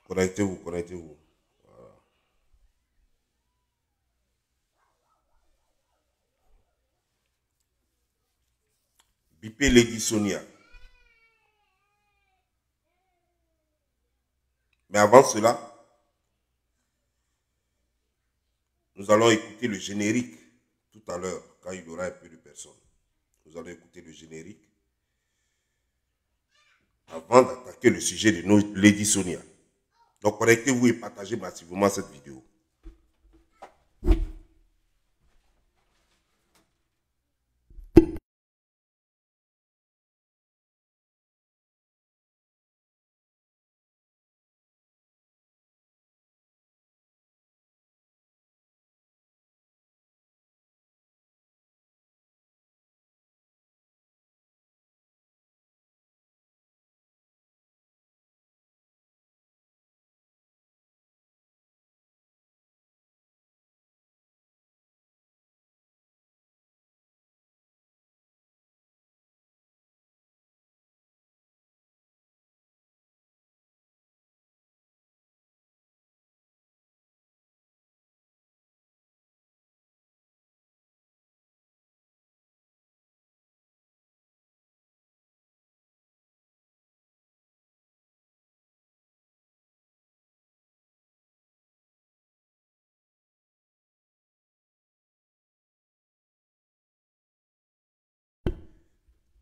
Connectez-vous, connectez-vous. Bipé Lady Sonia. Mais avant cela, nous allons écouter le générique tout à l'heure, quand il y aura un peu de personnes. Nous allons écouter le générique avant d'attaquer le sujet de nos Lady Sonia. Donc connectez-vous et partagez massivement cette vidéo.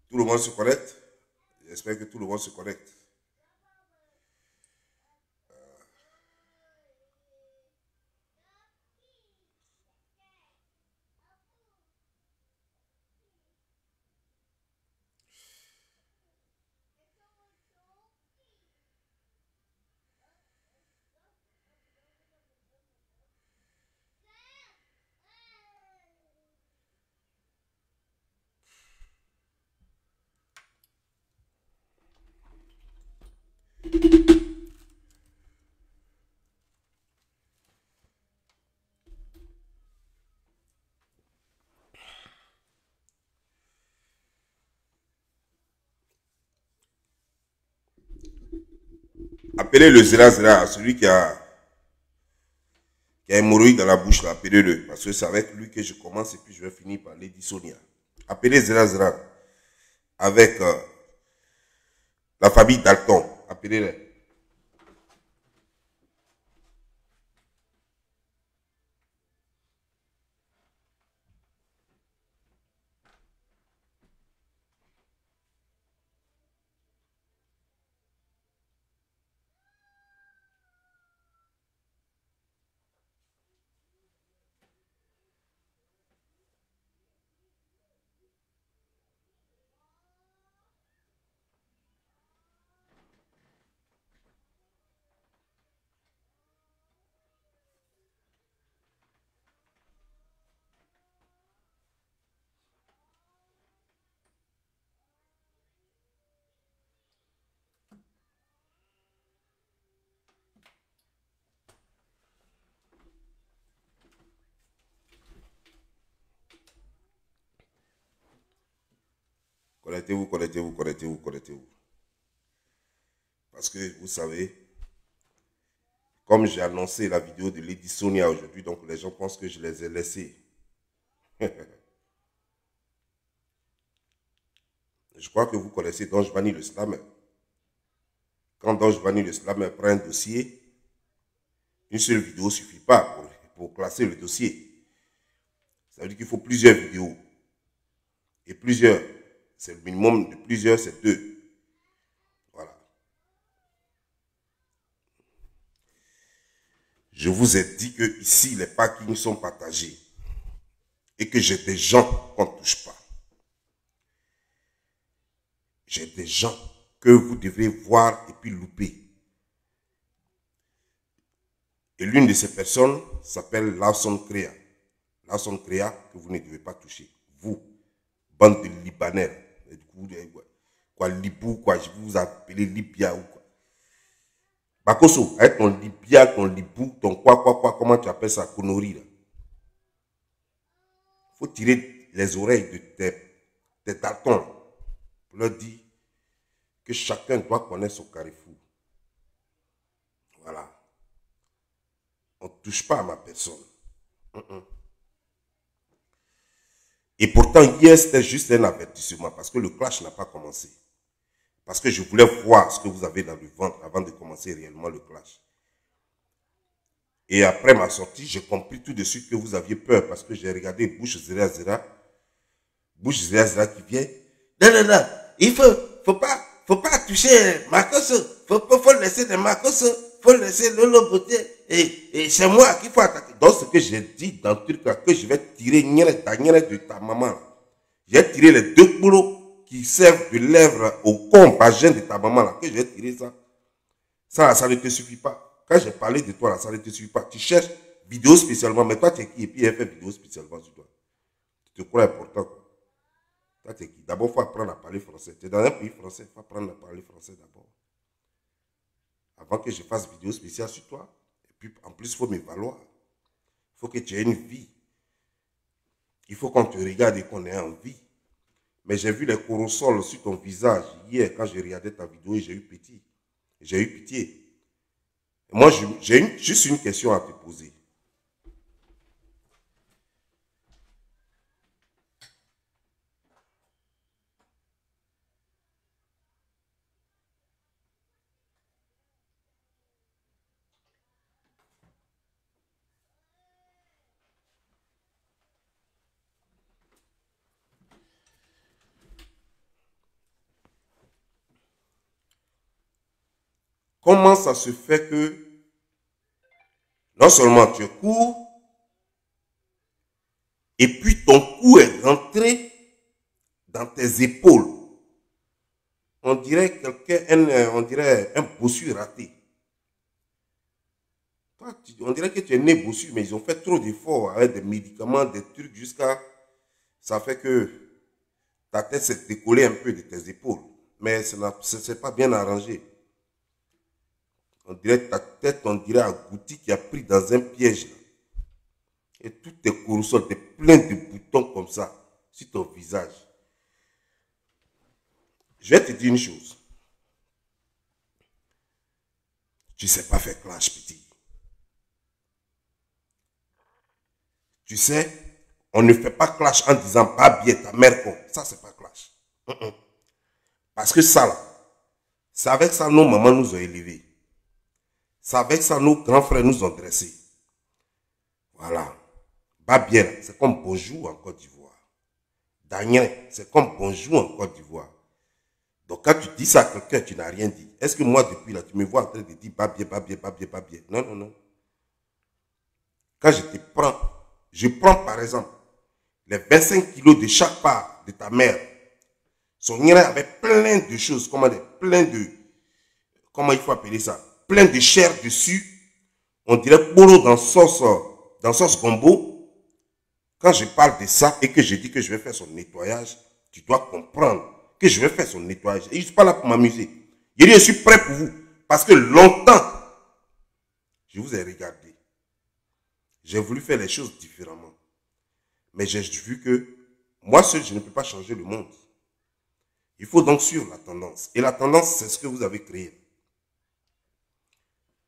Tout le monde se connecte? J'espère que tout le monde se connecte. Appelez le Zera, celui qui a hémorroïde dans la bouche, appelez-le. Parce que c'est avec lui que je commence et puis je vais finir par Lady Sonia. Appelez Zera avec la famille Dalton. Appelez-les. Connectez-vous, connectez-vous, connectez-vous, connectez-vous. Parce que vous savez, comme j'ai annoncé la vidéo de Lady Sonia aujourd'hui, donc les gens pensent que je les ai laissés. Je crois que vous connaissez Donge Vanny le Slammer. Quand Donge Vanny le Slammer prend un dossier, une seule vidéo ne suffit pas pour classer le dossier. Ça veut dire qu'il faut plusieurs vidéos. Et plusieurs, c'est le minimum de plusieurs, c'est 2. Voilà. Je vous ai dit que ici, les parkings sont partagés. Et que j'ai des gens qu'on ne touche pas. J'ai des gens que vous devez voir et puis louper. Et l'une de ces personnes s'appelle Lawson Crea. Lawson Crea que vous ne devez pas toucher. Vous, bande de Libanais. Quoi, Libou, quoi, je vous appelle Libya ou quoi. Bakoso, avec ton Libya, ton Libou, ton quoi, comment tu appelles ça, connerie là. Faut tirer les oreilles de tes tatons pour leur dire que chacun doit connaître son carrefour. Voilà. On ne touche pas à ma personne. Et pourtant, hier, c'était juste un avertissement parce que le clash n'a pas commencé. Parce que je voulais voir ce que vous avez dans le ventre avant de commencer réellement le clash. Et après ma sortie, j'ai compris tout de suite que vous aviez peur parce que j'ai regardé Bouche Zera Zera. Bouche Zera Zera qui vient. Non, non, non. Il faut pas toucher Marcos. Faut laisser des Marcos. Faut laisser Lolo Beauté. Et c'est moi qu'il faut attaquer. Donc, ce que j'ai dit dans le truc là, que je vais tirer de ta maman. J'ai tiré les deux boulots qui servent de lèvres au compagin de ta maman là. Que je vais tirer ça. Ça ne te suffit pas. Quand j'ai parlé de toi là, ça ne te suffit pas. Tu cherches vidéo spécialement, mais toi tu es qui? Et puis elle fait vidéo spécialement sur toi. Tu te crois important quoi. Toi tu es qui? D'abord, il faut apprendre à parler français. Tu es dans un pays français, il faut apprendre à parler français d'abord. Avant que je fasse vidéo spéciale sur toi. Et puis en plus, il faut me valoir. Il faut que tu aies une vie. Il faut qu'on te regarde et qu'on ait envie. Mais j'ai vu les corosols sur ton visage hier quand j'ai regardé ta vidéo et j'ai eu pitié. J'ai eu pitié. Moi, j'ai juste une question à te poser. Comment ça se fait que non seulement tu es court, et puis ton cou est rentré dans tes épaules. On dirait on dirait un bossu raté. On dirait que tu es né bossu, mais ils ont fait trop d'efforts avec des médicaments, des trucs jusqu'à... Ça fait que ta tête s'est décollée un peu de tes épaules. Mais ce n'est pas bien arrangé. On dirait ta tête, on dirait agouti qui a pris dans un piège. Là. Et tous tes corosols, t'es plein de boutons comme ça sur ton visage. Je vais te dire une chose. Tu ne sais pas faire clash, petit. Tu sais, on ne fait pas clash en disant pas bien ta mère con. Ça, c'est pas clash. Parce que ça, là, c'est avec ça nos mamans nous ont élevés. C'est avec ça nos grands frères nous ont dressés. Voilà. Pas bien, c'est comme bonjour en Côte d'Ivoire. Daniel, c'est comme bonjour en Côte d'Ivoire. Donc quand tu dis ça à quelqu'un, tu n'as rien dit. Est-ce que moi, depuis là, tu me vois en train de dire pas bien, pas bien, pas bien, pas bien? Non, non, non. Quand je prends par exemple les 25 kilos de chaque part de ta mère. Son nez avait plein de choses, comment il faut appeler ça? Plein de chair dessus. On dirait polo dans sauce gombo. Quand je parle de ça et que je dis que je vais faire son nettoyage, tu dois comprendre que je vais faire son nettoyage. Et je ne suis pas là pour m'amuser. Je suis prêt pour vous. Parce que longtemps, je vous ai regardé. J'ai voulu faire les choses différemment. Mais j'ai vu que moi seul, je ne peux pas changer le monde. Il faut donc suivre la tendance. Et la tendance, c'est ce que vous avez créé.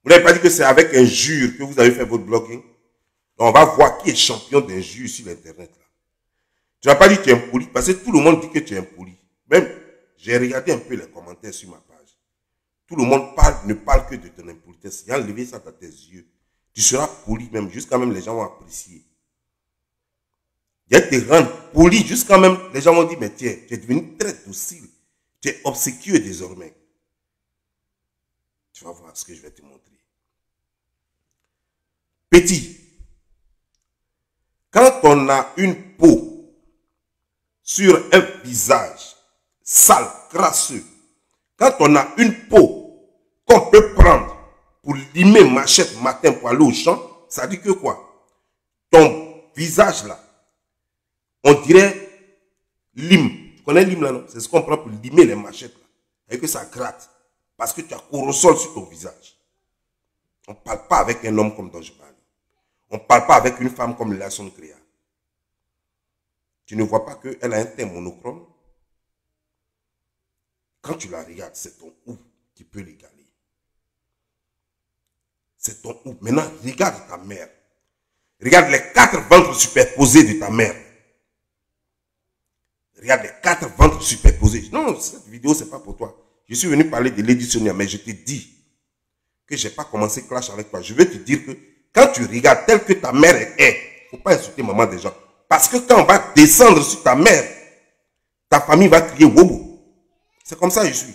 Vous n'avez pas dit que c'est avec injure que vous avez fait votre blogging? Donc on va voir qui est champion d'injure sur l'internet. Tu n'as pas dit que tu es impoli, parce que tout le monde dit que tu es impoli. Même, j'ai regardé un peu les commentaires sur ma page. Tout le monde ne parle que de ton impolitesse. Il y a enlevé ça dans tes yeux. Tu seras poli même, jusqu'à même les gens vont apprécier. Il te rendre poli, jusqu'à même les gens vont dire, mais tiens, tu es devenu très docile. Tu es obséquieux désormais. Tu vas voir ce que je vais te montrer. Petit, quand on a une peau sur un visage sale, crasseux, quand on a une peau qu'on peut prendre pour limer machette matin pour aller au champ, ça dit que quoi? Ton visage là, on dirait lime. Tu connais lime là, non? C'est ce qu'on prend pour limer les machettes là. Et que ça gratte. Parce que tu as corosol sur ton visage. On ne parle pas avec un homme comme dont je parle. On ne parle pas avec une femme comme Lasson Créa. Tu ne vois pas qu'elle a un teint monochrome? Quand tu la regardes, c'est ton ou qui peut l'égaler. C'est ton ou. Maintenant, regarde ta mère. Regarde les 4 ventres superposés de ta mère. Regarde les 4 ventres superposés. Non, cette vidéo, c'est pas pour toi. Je suis venu parler de Lady Sonia, mais je te dis que je n'ai pas commencé clash avec toi. Je veux te dire que quand tu regardes tel que ta mère est, il ne faut pas insulter maman des gens. Parce que quand on va descendre sur ta mère, ta famille va crier wobo. C'est comme ça que je suis.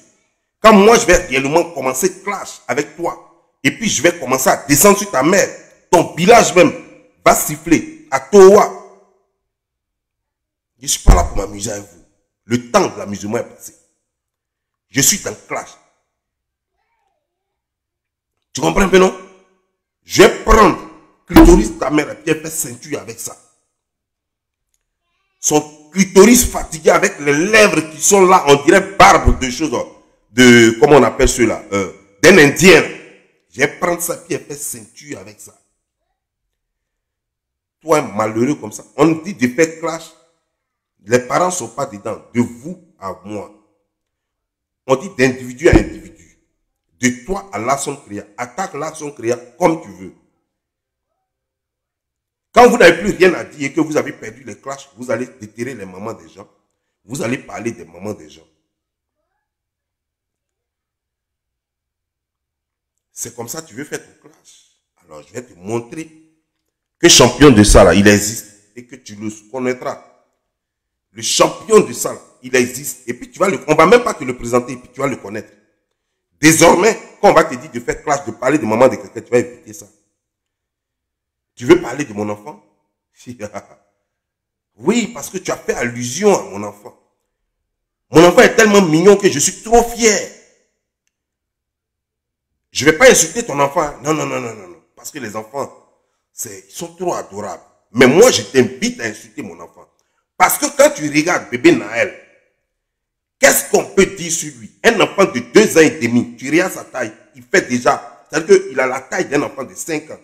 Quand moi, je vais réellement commencer clash avec toi, et puis je vais commencer à descendre sur ta mère, ton village même va siffler à Towa. Je ne suis pas là pour m'amuser avec vous. Le temps de l'amusement est passé. Je suis dans clash. Tu comprends un peu, non? Je vais prendre clitoris de ta mère et puis elle fait ceinture avec ça. Son clitoris fatigué avec les lèvres qui sont là, on dirait barbe de choses, de, comment on appelle cela, d'un indien. Je vais prendre ça et puis elle fait ceinture avec ça. Toi, un malheureux comme ça, on dit de faire clash. Les parents ne sont pas dedans, de vous à moi. On dit d'individu à individu. De toi à l'arson créa. Attaque l'arson créa comme tu veux. Quand vous n'avez plus rien à dire et que vous avez perdu les clashs, vous allez déterrer les mamans des gens. Vous allez parler des mamans des gens. C'est comme ça que tu veux faire ton clash. Alors je vais te montrer que champion de ça là, il existe et que tu le connaîtras. Le champion de ça là, il existe. Et puis tu vas le, on va même pas te le présenter et puis tu vas le connaître. Désormais, quand on va te dire de faire clash, de parler de maman de quelqu'un, tu vas éviter ça. Tu veux parler de mon enfant? Oui, parce que tu as fait allusion à mon enfant. Mon enfant est tellement mignon que je suis trop fier. Je ne vais pas insulter ton enfant. Non, non, non, non, non. Parce que les enfants, ils sont trop adorables. Mais moi, je t'invite à insulter mon enfant. Parce que quand tu regardes bébé Naël, qu'est-ce qu'on peut dire sur lui? Un enfant de 2 ans et demi, tu regardes sa taille, il fait déjà, c'est-à-dire qu'il a la taille d'un enfant de 5 ans.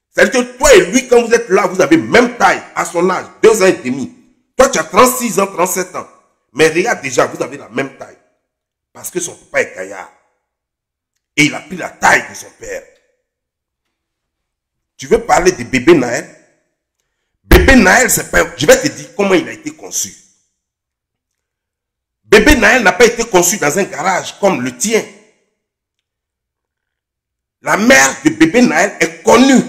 C'est-à-dire que toi et lui, quand vous êtes là, vous avez même taille à son âge, 2 ans et demi. Toi, tu as 36 ans, 37 ans. Mais regarde déjà, vous avez la même taille. Parce que son papa est gaillard. Et il a pris la taille de son père. Tu veux parler de bébé Naël? Bébé Naël, c'est pas... Je vais te dire comment il a été conçu. Bébé Naël n'a pas été conçu dans un garage comme le tien. La mère de bébé Naël est connue.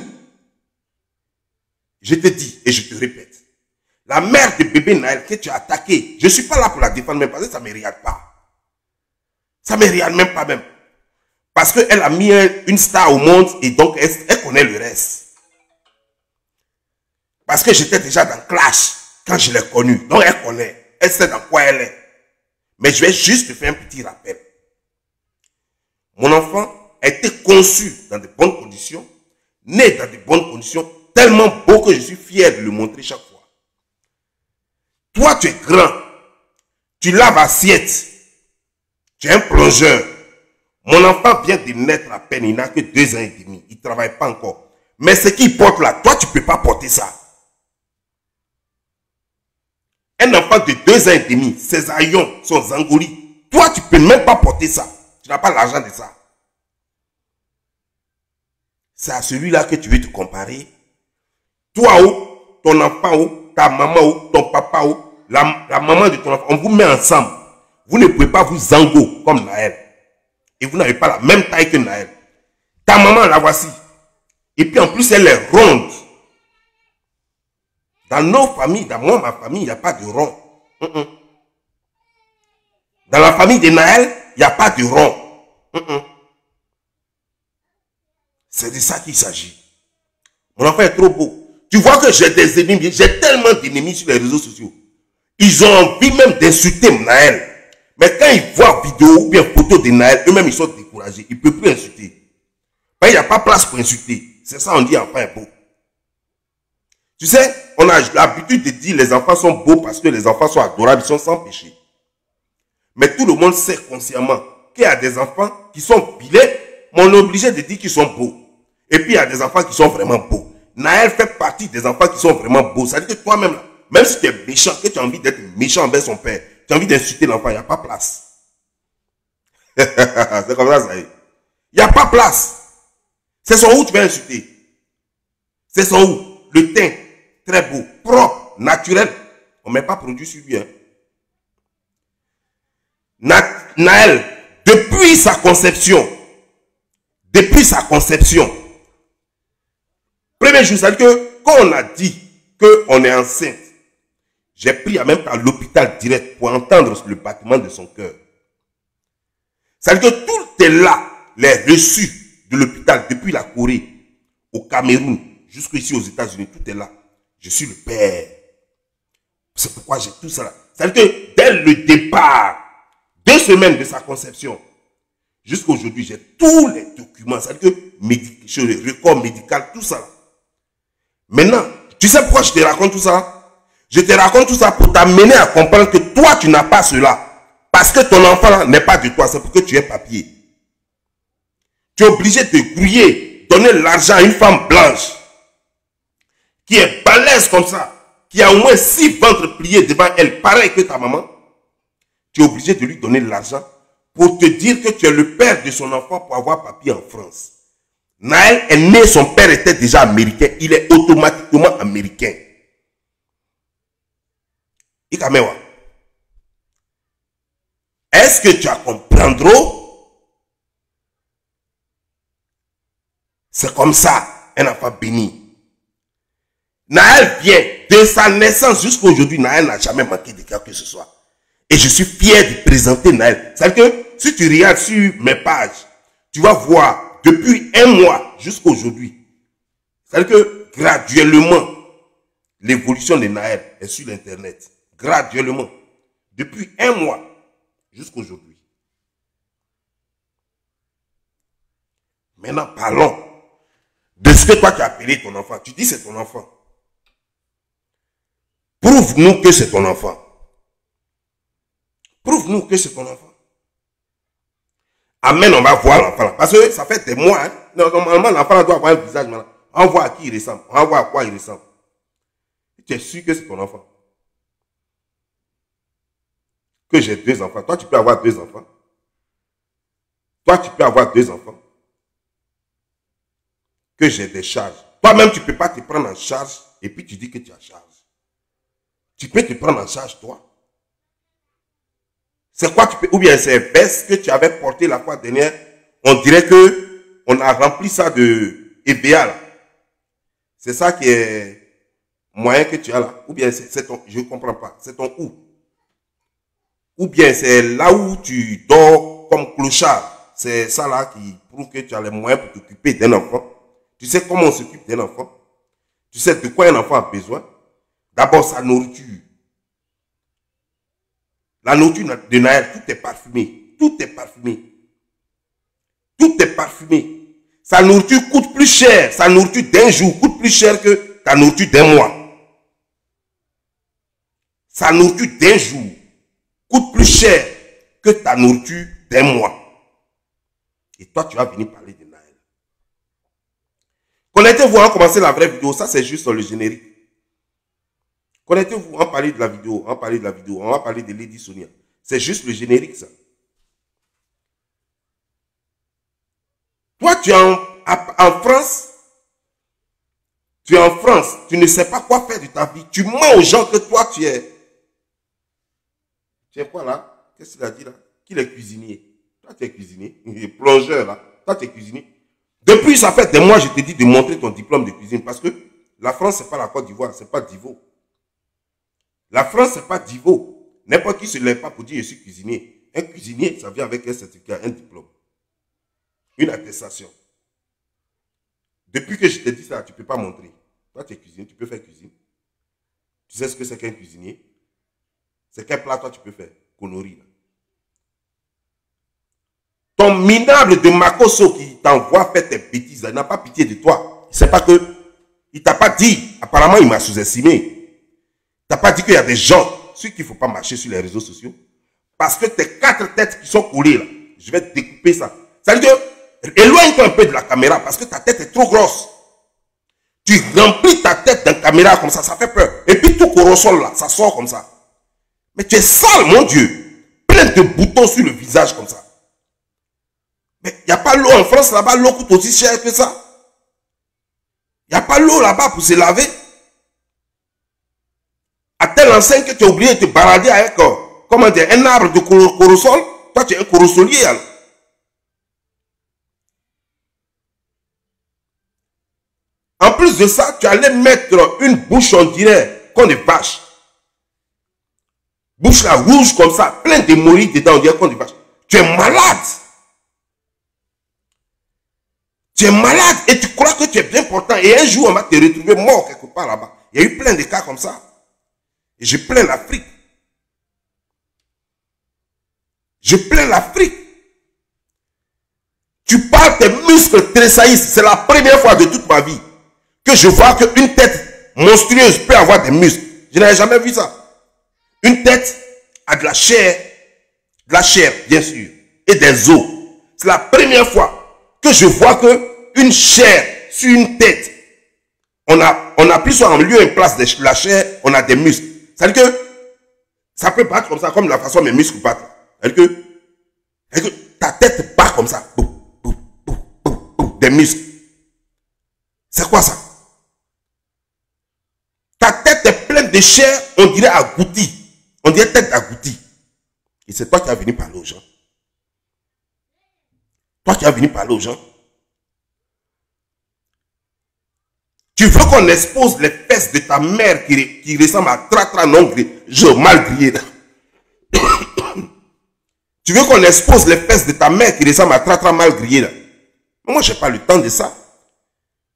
Je te dis et je te répète. La mère de bébé Naël que tu as attaqué, je ne suis pas là pour la défendre même parce que ça ne me regarde pas. Ça ne me regarde même pas même. Parce qu'elle a mis une star au monde et donc elle connaît le reste. Parce que j'étais déjà dans Clash quand je l'ai connue. Donc elle connaît. Elle sait dans quoi elle est. Mais je vais juste te faire un petit rappel. Mon enfant a été conçu dans de bonnes conditions, né dans de bonnes conditions, tellement beau que je suis fier de le montrer chaque fois. Toi, tu es grand. Tu laves assiette. Tu es un plongeur. Mon enfant vient de naître à peine. Il n'a que 2 ans et demi. Il ne travaille pas encore. Mais ce qu'il porte là, toi, tu ne peux pas porter ça. Un enfant de 2 ans et demi, ses haillons, son zangoli, toi, tu ne peux même pas porter ça. Tu n'as pas l'argent de ça. C'est à celui-là que tu veux te comparer. Toi, ton enfant, ta maman, ton papa, la maman de ton enfant, on vous met ensemble. Vous ne pouvez pas vous zango comme Naël. Et vous n'avez pas la même taille que Naël. Ta maman, la voici. Et puis en plus, elle est ronde. Dans nos familles, dans moi, ma famille, il n'y a pas de rond. Dans la famille de Naël, il n'y a pas de rond. C'est de ça qu'il s'agit. Mon enfant est trop beau. Tu vois que j'ai des ennemis, j'ai tellement d'ennemis sur les réseaux sociaux. Ils ont envie même d'insulter Naël. Mais quand ils voient vidéo ou bien photo de Naël, eux-mêmes ils sont découragés. Ils ne peuvent plus insulter. Il n'y a pas place pour insulter. C'est ça on dit enfant est beau. Tu sais, on a l'habitude de dire les enfants sont beaux parce que les enfants sont adorables, ils sont sans péché. Mais tout le monde sait consciemment qu'il y a des enfants qui sont pilés, mais on est obligé de dire qu'ils sont beaux. Et puis il y a des enfants qui sont vraiment beaux. Naël fait partie des enfants qui sont vraiment beaux. Ça veut dire que toi-même, même si tu es méchant, que tu as envie d'être méchant envers son père, tu as envie d'insulter l'enfant, il n'y a pas place. C'est comme ça, ça y est. Il n'y a pas place. C'est son où tu vas insulter. C'est son où. Le teint, très beau, propre, naturel. On ne met pas produit sur lui. Hein. Naël, depuis sa conception, premier jour, c'est-à-dire que quand on a dit qu'on est enceinte, j'ai pris à même à l'hôpital direct pour entendre le battement de son cœur. C'est-à-dire que tout est là, les reçus de l'hôpital, depuis la Corée, au Cameroun, jusqu'ici aux États-Unis, tout est là. Je suis le père. C'est pourquoi j'ai tout ça là. C'est-à-dire que dès le départ, 2 semaines de sa conception, jusqu'à aujourd'hui, j'ai tous les documents. C'est-à-dire que le record médical, tout ça là. Maintenant, tu sais pourquoi je te raconte tout ça? Je te raconte tout ça pour t'amener à comprendre que toi, tu n'as pas cela. Parce que ton enfant n'est pas de toi, c'est pour que tu aies papier. Tu es obligé de grouiller, donner l'argent à une femme blanche qui est balèze comme ça, qui a au moins 6 ventres pliés devant elle, pareil que ta maman. Tu es obligé de lui donner l'argent pour te dire que tu es le père de son enfant pour avoir papier en France. Naël est né, son père était déjà américain. Il est automatiquement américain. Est-ce que tu as compris? C'est comme ça, un enfant béni. Naël vient de sa naissance jusqu'à aujourd'hui. Naël n'a jamais manqué de quelque que ce soit. Et je suis fier de présenter Naël. C'est-à-dire que si tu regardes sur mes pages, tu vas voir depuis un mois jusqu'à aujourd'hui. C'est-à-dire que graduellement, l'évolution de Naël est sur l'internet. Graduellement. Depuis un mois jusqu'à aujourd'hui. Maintenant, parlons de ce que toi tu as appelé ton enfant. Tu dis c'est ton enfant. Prouve-nous que c'est ton enfant. Prouve-nous que c'est ton enfant. Amen, on va voir l'enfant. Parce que ça fait des mois. Hein? Normalement, l'enfant doit avoir un visage. Maintenant. On voit à qui il ressemble. On voit à quoi il ressemble. Tu es sûr que c'est ton enfant. Que j'ai 2 enfants. Toi, tu peux avoir 2 enfants. Toi, tu peux avoir 2 enfants. Que j'ai des charges. Toi-même, tu ne peux pas te prendre en charge et puis tu dis que tu as charge. Tu peux te prendre en charge, toi. C'est quoi tu peux, ou bien c'est veste que tu avais porté la fois dernière. On dirait que on a rempli ça de EBA là. C'est ça qui est moyen que tu as là. Ou bien c'est ton, je ne comprends pas. C'est ton où? Ou bien c'est là où tu dors comme clochard. C'est ça là qui prouve que tu as les moyens pour t'occuper d'un enfant. Tu sais comment on s'occupe d'un enfant. Tu sais de quoi un enfant a besoin. D'abord sa nourriture. La nourriture de Naël, tout est parfumé. Tout est parfumé. Tout est parfumé. Sa nourriture coûte plus cher. Sa nourriture d'un jour coûte plus cher que ta nourriture d'un mois. Sa nourriture d'un jour coûte plus cher que ta nourriture d'un mois. Et toi, tu vas venir parler de Naël. Connectez-vous, on va commencer la vraie vidéo. Ça, c'est juste sur le générique. Connectez-vous, on va parler de la vidéo. On va parler de la vidéo. On va parler de Lady Sonia. C'est juste le générique, ça. Toi, tu es en France. Tu es en France. Tu ne sais pas quoi faire de ta vie. Tu mens aux gens que toi, tu es. Tu es quoi là? Qu'est-ce qu'il a dit là? Qu'il est cuisinier. Toi, tu es cuisinier. Il est plongeur là. Toi, tu es cuisinier. Depuis, ça fait des mois, je te dis de montrer ton diplôme de cuisine. Parce que la France, ce n'est pas la Côte d'Ivoire. Ce n'est pas Divo. La France, ce n'est pas Divo. N'importe qui ne se lève pas pour dire je suis cuisinier. Un cuisinier, ça vient avec un certificat, un diplôme. Une attestation. Depuis que je te dis ça, tu ne peux pas montrer. Toi, tu es cuisinier, tu peux faire cuisine. Tu sais ce que c'est qu'un cuisinier? C'est quel plat toi tu peux faire? Connerie. Ton minable de Makoso qui t'envoie faire tes bêtises, il n'a pas pitié de toi. C'est pas que, il t'a pas dit, apparemment il m'a sous-estimé. Il t'a pas dit qu'il y a des gens sur qui il ne faut pas marcher sur les réseaux sociaux. Parce que tes 4 têtes qui sont collées là, je vais te découper ça. Ça veut dire, éloigne-toi un peu de la caméra parce que ta tête est trop grosse. Tu remplis ta tête d'un caméra comme ça fait peur. Et puis tout corosol là, ça sort comme ça. Mais tu es sale, mon Dieu. Plein de boutons sur le visage comme ça. Mais il n'y a pas l'eau en France là-bas, l'eau coûte aussi cher que ça. Il n'y a pas l'eau là-bas pour se laver. À telle enseigne que tu as oublié de te balader avec, comment dire, un arbre de corosol. Toi, tu es un corosolier, alors. En plus de ça, tu allais mettre une bouche, on dirait, comme des vaches. Bouche là, rouge comme ça, plein de morilles dedans, on dirait comme des vaches. Tu es malade. Tu es malade et tu crois que tu es bien portant. Et un jour, on va te retrouver mort quelque part là-bas. Il y a eu plein de cas comme ça. Et je plains l'Afrique. Je plains l'Afrique. Tu parles, tes muscles tressaillissent. C'est la première fois de toute ma vie que je vois qu'une tête monstrueuse peut avoir des muscles. Je n'avais jamais vu ça. Une tête a de la chair bien sûr, et des os. C'est la première fois que je vois qu'une chair sur une tête, on a pris ça en lieu et place de la chair, on a des muscles. C'est-à-dire que ça peut battre comme ça, comme la façon mes muscles battent. C'est-à-dire que ta tête bat comme ça. Boum, boum, boum, boum, boum, des muscles. C'est quoi ça? Ta tête est pleine de chair, on dirait agouti. On dirait tête d'agouti. Et c'est toi qui as venu parler aux gens. Toi qui as venu parler aux gens. Tu veux qu'on expose les fesses de ta mère qui ressemble à tratra non mal grillé. Tu veux qu'on expose les fesses de ta mère qui ressemble à tratra mal grillé là. Moi, je n'ai pas le temps de ça.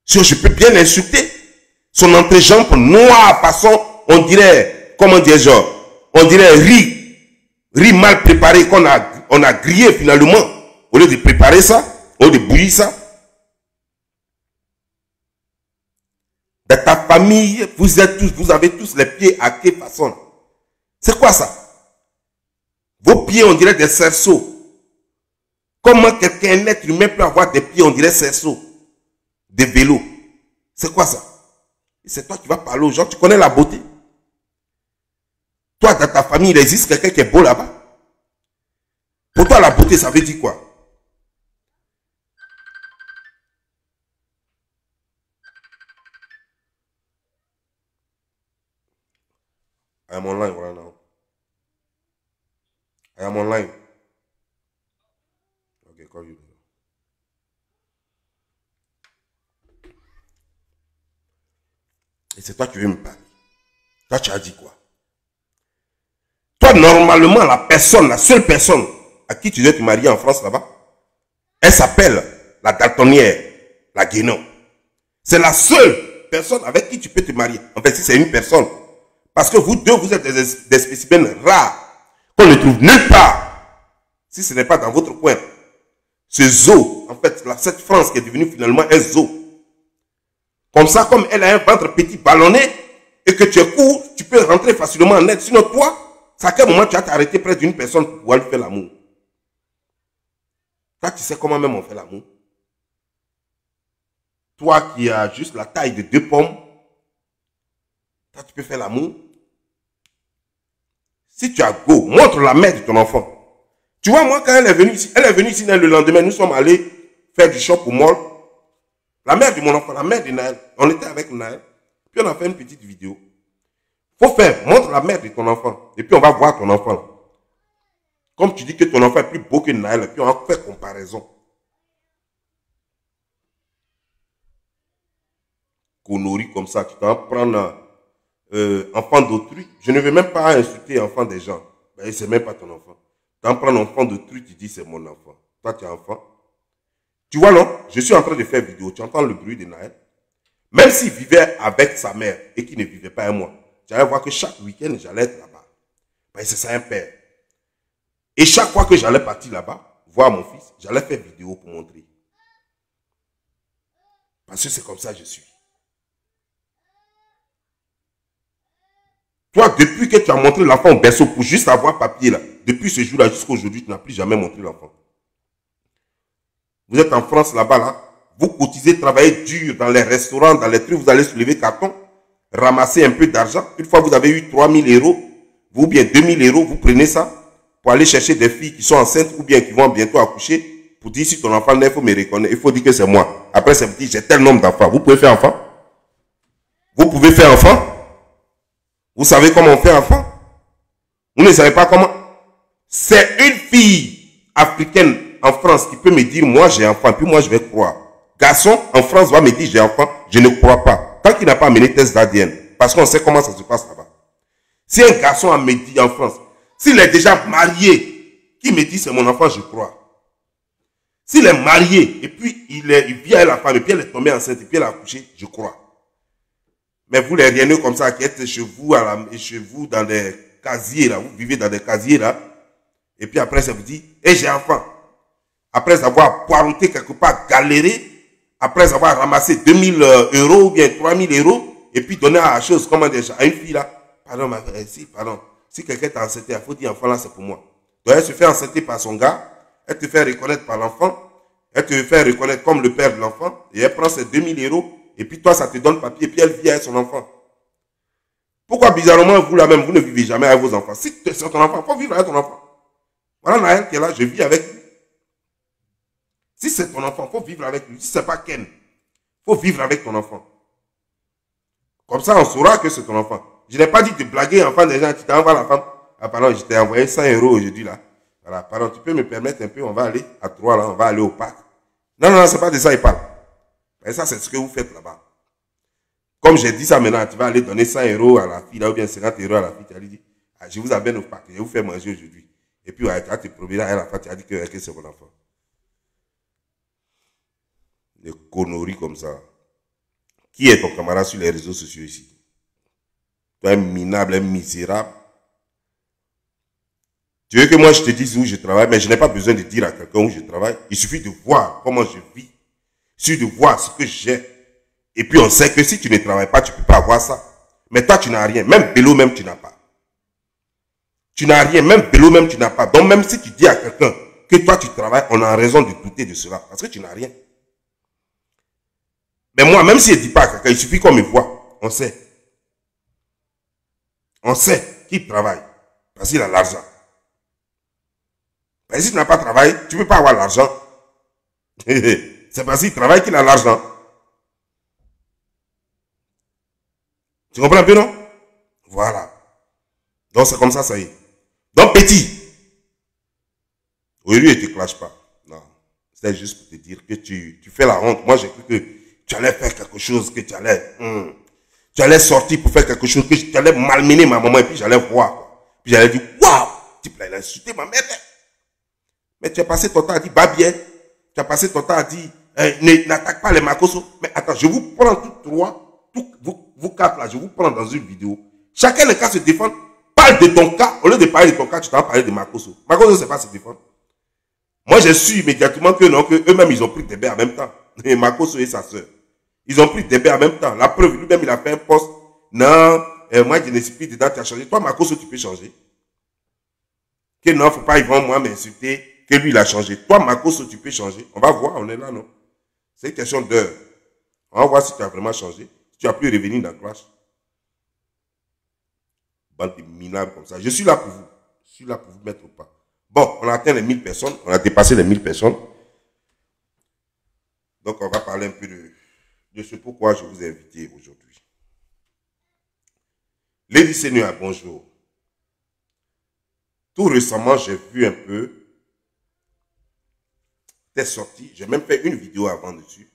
Si je peux bien l'insulter. Son entrejambe noire, façon, on dirait, comment dire, genre, on dirait riz mal préparé qu'on a grillé finalement. Au lieu de préparer ça, au lieu de bouillir ça. Dans ta famille, vous avez tous les pieds à quelle façon? C'est quoi ça? Vos pieds, on dirait des cerceaux. Comment un être humain peut avoir des pieds, on dirait cerceaux? Des vélos. C'est quoi ça? C'est toi qui vas parler aux gens, tu connais la beauté. Toi, dans ta famille, il existe quelqu'un qui est beau là-bas. Pour toi, la beauté, ça veut dire quoi? I am online right now. I am online. Okay, call you. Et c'est toi qui veux me parler. Toi, tu as dit quoi? Toi, normalement, la seule personne à qui tu dois te marier en France là-bas, elle s'appelle la daltonière, la guénon. C'est la seule personne avec qui tu peux te marier. En fait, si c'est une personne. Parce que vous deux, vous êtes des spécimens rares qu'on ne trouve nulle part. Si ce n'est pas dans votre coin. Ce zoo, en fait, cette France qui est devenue finalement un zoo. Comme ça, comme elle a un ventre petit ballonné et que tu es court, tu peux rentrer facilement en aide. Sinon, toi, c'est à quel moment tu vas t'arrêter près d'une personne pour pouvoir lui faire l'amour? Toi, tu sais comment même on fait l'amour? Toi qui as juste la taille de 2 pommes, toi, tu peux faire l'amour? Si tu as go, montre la mère de ton enfant. Tu vois, moi, quand elle est venue ici le lendemain, nous sommes allés faire du shop au mall. La mère de mon enfant, la mère de Naël, on était avec Naël, puis on a fait une petite vidéo. Faut faire, montre la mère de ton enfant, et puis on va voir ton enfant. Comme tu dis que ton enfant est plus beau que Naël, puis on va faire comparaison. Conneries comme ça, tu t'en prends enfant d'autrui. Je ne veux même pas insulter enfant des gens. Ben, c'est même pas ton enfant. Tu en prends enfant d'autrui, tu dis c'est mon enfant. Toi, tu es enfant. Tu vois, non? Je suis en train de faire vidéo. Tu entends le bruit de Naël? Même s'il vivait avec sa mère et qu'il ne vivait pas un mois, j'allais voir que chaque week-end, j'allais être là-bas. Ben, c'est ça un père. Et chaque fois que j'allais partir là-bas, voir mon fils, j'allais faire vidéo pour montrer. Parce que c'est comme ça que je suis. Toi, depuis que tu as montré l'enfant au berceau pour juste avoir papier là, depuis ce jour-là jusqu'à aujourd'hui, tu n'as plus jamais montré l'enfant. Vous êtes en France là-bas, là, vous cotisez, travaillez dur dans les restaurants, dans les trucs, vous allez soulever carton, ramasser un peu d'argent. Une fois que vous avez eu 3 000 euros, ou bien 2 000 euros, vous prenez ça pour aller chercher des filles qui sont enceintes ou bien qui vont bientôt accoucher, pour dire si ton enfant naît, il faut me reconnaître, il faut dire que c'est moi. Après, ça vous dit, j'ai tel nombre d'enfants. Vous pouvez faire enfant? Vous pouvez faire enfant? Vous savez comment on fait enfant? Vous ne savez pas comment? C'est une fille africaine en France qui peut me dire, moi j'ai enfant, puis moi je vais croire. Garçon en France va me dire, j'ai enfant, je ne crois pas. Tant qu'il n'a pas amené test d'ADN. Parce qu'on sait comment ça se passe là-bas. Si un garçon me dit en France, s'il est déjà marié, qui me dit c'est mon enfant, je crois. S'il est marié, et puis il vit avec la femme, et puis elle est tombée enceinte, et puis elle a accouché, je crois. Mais vous les rieneux comme ça, qui êtes chez vous dans des casiers là, vous vivez dans des casiers là, et puis après ça vous dit, et j'ai enfant. Après avoir poireauté quelque part, galéré, après avoir ramassé 2000 € ou bien 3000 €, et puis donner à la chose, comment déjà, à une fille là, pardon, si quelqu'un t'a enceinte, il faut dire enfant là, c'est pour moi. Donc elle se fait enceinter par son gars, elle te fait reconnaître par l'enfant, elle te fait reconnaître comme le père de l'enfant, et elle prend ses 2000 €, et puis toi, ça te donne papier, et puis elle vit avec son enfant. Pourquoi bizarrement, vous là même, vous ne vivez jamais avec vos enfants? Si c'est ton enfant, il faut vivre avec ton enfant. Voilà Naël qui est là, je vis avec lui. Si c'est ton enfant, il faut vivre avec lui. Si ce n'est pas Ken, il faut vivre avec ton enfant. Comme ça, on saura que c'est ton enfant. Je n'ai pas dit de blaguer, enfant des gens, tu t'envoies la femme. Ah pardon, je t'ai envoyé 100 € aujourd'hui là. Voilà, pardon, tu peux me permettre un peu, on va aller à 3 là, on va aller au parc. Non, non, non, c'est pas de ça il parle. Et ça, c'est ce que vous faites là-bas. Comme j'ai dit ça maintenant, tu vas aller donner 100 € à la fille, là, ou bien 50 € à la fille, tu vas lui dire, ah, je vous amène au parc, je vais vous faire manger aujourd'hui. Et puis, ouais, tu vas te promener à la fin, tu as dit que c'est mon enfant. Des conneries comme ça. Qui est ton camarade sur les réseaux sociaux ici? Toi, un minable, un misérable. Tu veux que moi je te dise où je travaille, mais je n'ai pas besoin de dire à quelqu'un où je travaille. Il suffit de voir comment je vis. Il suffit de voir ce que j'ai. Et puis on sait que si tu ne travailles pas, tu ne peux pas avoir ça. Mais toi, tu n'as rien. Même vélo, même tu n'as pas. Tu n'as rien. Même vélo, même tu n'as pas. Donc même si tu dis à quelqu'un que toi tu travailles, on a raison de douter de cela. Parce que tu n'as rien. Mais moi, même si je ne dis pas à quelqu'un, il suffit qu'on me voit. On sait. On sait qu'il travaille. Parce qu'il a l'argent. Mais si tu n'as pas travaillé, tu ne peux pas avoir l'argent. C'est parce qu'il travaille qu'il a l'argent. Tu comprends un peu, non? Voilà. Donc c'est comme ça, ça y est. Donc petit, aujourd'hui, il ne te clash pas. Non. C'est juste pour te dire que tu fais la honte. Moi, j'ai cru que tu allais faire quelque chose, que tu allais sortir pour faire quelque chose, que tu allais malmener ma maman et puis j'allais voir. Quoi. Puis j'allais dire, waouh, il a insulté ma mère. Mais tu as passé ton temps à dire, bah bien. Tu as passé ton temps à dire, n'attaque pas les Makoso. Mais attends, je vous prends tous trois, vous quatre là, je vous prends dans une vidéo. Chacun le cas se défend. Parle de ton cas. Au lieu de parler de ton cas, tu t'en parles de Makoso. Makoso, c'est pas se défendre. Moi, j'ai su immédiatement que non, que eux-mêmes, ils ont pris des bains en même temps. Et Makoso et sa soeur. Ils ont pris des bains en même temps. La preuve, lui-même, il a fait un poste. Non, moi, je ne suis plus dedans, tu as changé. Toi, Makoso, tu peux changer. Que non, faut pas, ils vont, moi, m'insulter. Que lui, il a changé. Toi, Makoso, tu peux changer. On va voir, on est là, non? C'est une question d'heure. On va voir si tu as vraiment changé. Si tu as pu revenir dans la classe. Bande de minables comme ça. Je suis là pour vous. Je suis là pour vous mettre au pas. Bon, on a atteint les 1000 personnes. On a dépassé les 1000 personnes. Donc, on va parler un peu de ce pourquoi je vous ai invité aujourd'hui. Lady Seigneur, bonjour. Tout récemment, j'ai vu un peu tes sorties. J'ai même fait une vidéo avant dessus.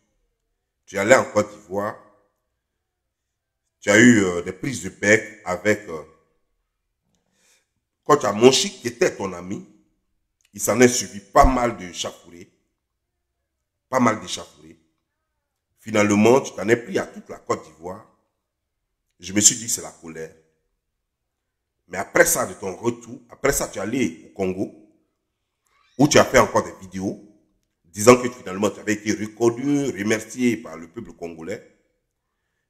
Tu es allé en Côte d'Ivoire. Tu as eu des prises de bec avec quand tu as Monchi qui était ton ami. Il s'en est suivi pas mal de chafourés. Pas mal d'échafourés. Finalement, tu t'en es pris à toute la Côte d'Ivoire. Je me suis dit que c'est la colère. Mais après ça, de ton retour, après ça, tu es allé au Congo, où tu as fait encore des vidéos, disant que finalement, tu avais été reconnu, remercié par le peuple congolais,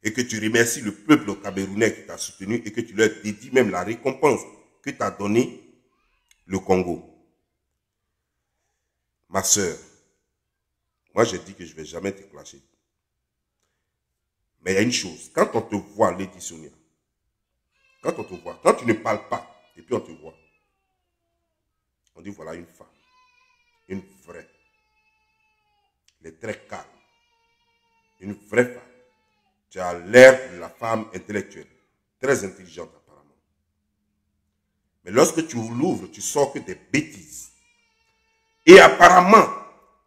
et que tu remercies le peuple camerounais qui t'a soutenu, et que tu leur dédies même la récompense que t'a donné le Congo. Ma soeur, moi j'ai dit que je ne vais jamais te clasher. Mais il y a une chose, quand on te voit, Lady Sonia, quand on te voit, quand tu ne parles pas, et puis on te voit, on dit voilà une femme, une vraie, les traits calmes, une vraie femme. tu as l'air de la femme intellectuelle, très intelligente apparemment. Mais lorsque tu l'ouvres, tu sors que des bêtises. Et apparemment,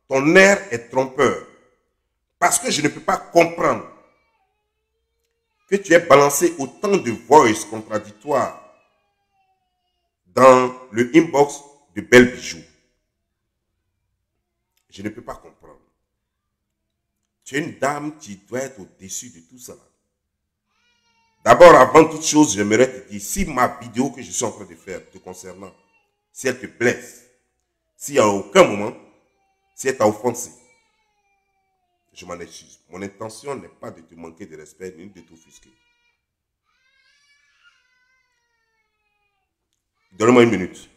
ton air est trompeur. Parce que je ne peux pas comprendre que tu aies balancé autant de voice contradictoires dans le inbox de Belle Bijou. Je ne peux pas comprendre. Tu es une dame qui doit être au-dessus de tout ça. D'abord, avant toute chose, j'aimerais te dire, si ma vidéo que je suis en train de faire te concernant, si elle te blesse, si à aucun moment, si elle t'a offensé, je m'en excuse. Mon intention n'est pas de te manquer de respect ni de t'offusquer. Donne-moi une minute.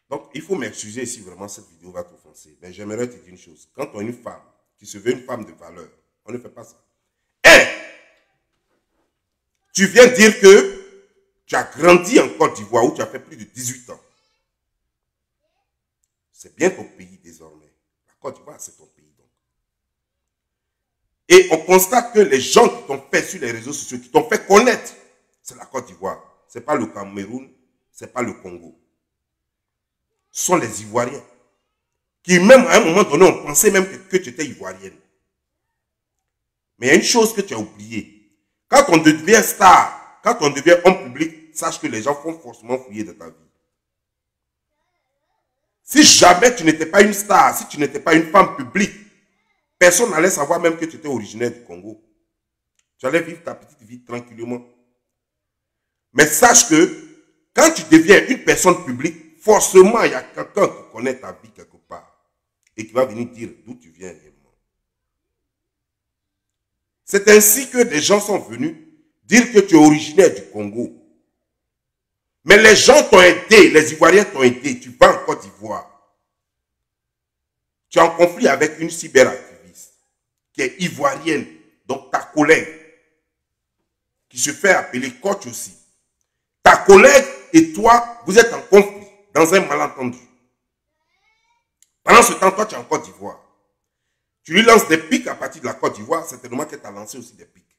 Donc, il faut m'excuser si vraiment cette vidéo va t'offenser. Mais j'aimerais te dire une chose. Quand on a une femme qui se veut une femme de valeur, on ne fait pas ça. Et tu viens dire que tu as grandi en Côte d'Ivoire où tu as fait plus de 18 ans. C'est bien ton pays désormais. La Côte d'Ivoire, c'est ton pays donc. Et on constate que les gens qui t'ont fait sur les réseaux sociaux, qui t'ont fait connaître, c'est la Côte d'Ivoire. Ce n'est pas le Cameroun, ce n'est pas le Congo. Ce sont les Ivoiriens. Qui même à un moment donné, on pensait même que tu étais Ivoirienne. Mais il y a une chose que tu as oubliée. Quand on devient star, quand on devient homme public, sache que les gens vont forcément fouiller de ta vie. Si jamais tu n'étais pas une star, si tu n'étais pas une femme publique, personne n'allait savoir même que tu étais originaire du Congo. Tu allais vivre ta petite vie tranquillement. Mais sache que quand tu deviens une personne publique, forcément il y a quelqu'un qui connaît ta vie quelque part et qui va venir dire d'où tu viens réellement. C'est ainsi que des gens sont venus dire que tu es originaire du Congo. Mais les gens t'ont aidé, les Ivoiriens t'ont aidé, tu vas en Côte d'Ivoire. Tu es en conflit avec une cyberactiviste qui est ivoirienne, donc ta collègue, qui se fait appeler coach aussi. Ta collègue et toi, vous êtes en conflit, dans un malentendu. Pendant ce temps, toi, tu es en Côte d'Ivoire. Tu lui lances des pics à partir de la Côte d'Ivoire, certainement qu'elle t'a lancé aussi des pics.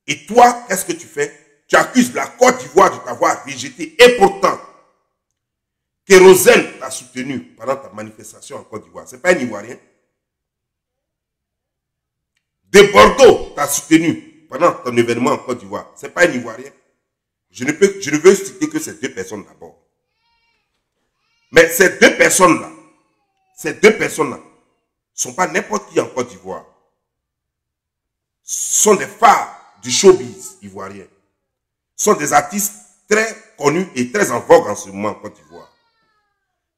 Et toi, qu'est-ce que tu fais? Tu accuses la Côte d'Ivoire de t'avoir rejeté. Et pourtant, Kérosène t'a soutenu pendant ta manifestation en Côte d'Ivoire. Ce n'est pas un Ivoirien. De Bordeaux t'a soutenu pendant ton événement en Côte d'Ivoire. Ce n'est pas un Ivoirien. Je ne veux citer que ces deux personnes d'abord. Mais ces deux personnes-là, ne sont pas n'importe qui en Côte d'Ivoire. Ce sont des phares du showbiz ivoirien. Ce sont des artistes très connus et très en vogue en ce moment en Côte d'Ivoire.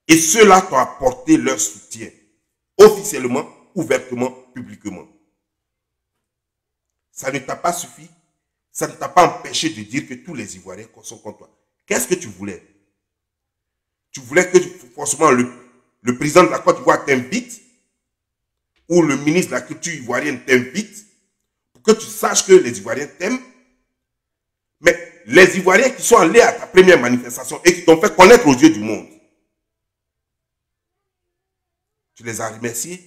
Et ceux-là t'ont apporté leur soutien, officiellement, ouvertement, publiquement. Ça ne t'a pas suffi, ça ne t'a pas empêché de dire que tous les Ivoiriens sont contre toi. Qu'est-ce que tu voulais? Tu voulais que forcément le président de la Côte d'Ivoire t'invite, ou le ministre de la Culture ivoirienne t'invite, pour que tu saches que les Ivoiriens t'aiment. Mais les Ivoiriens qui sont allés à ta première manifestation et qui t'ont fait connaître aux yeux du monde, tu les as remerciés?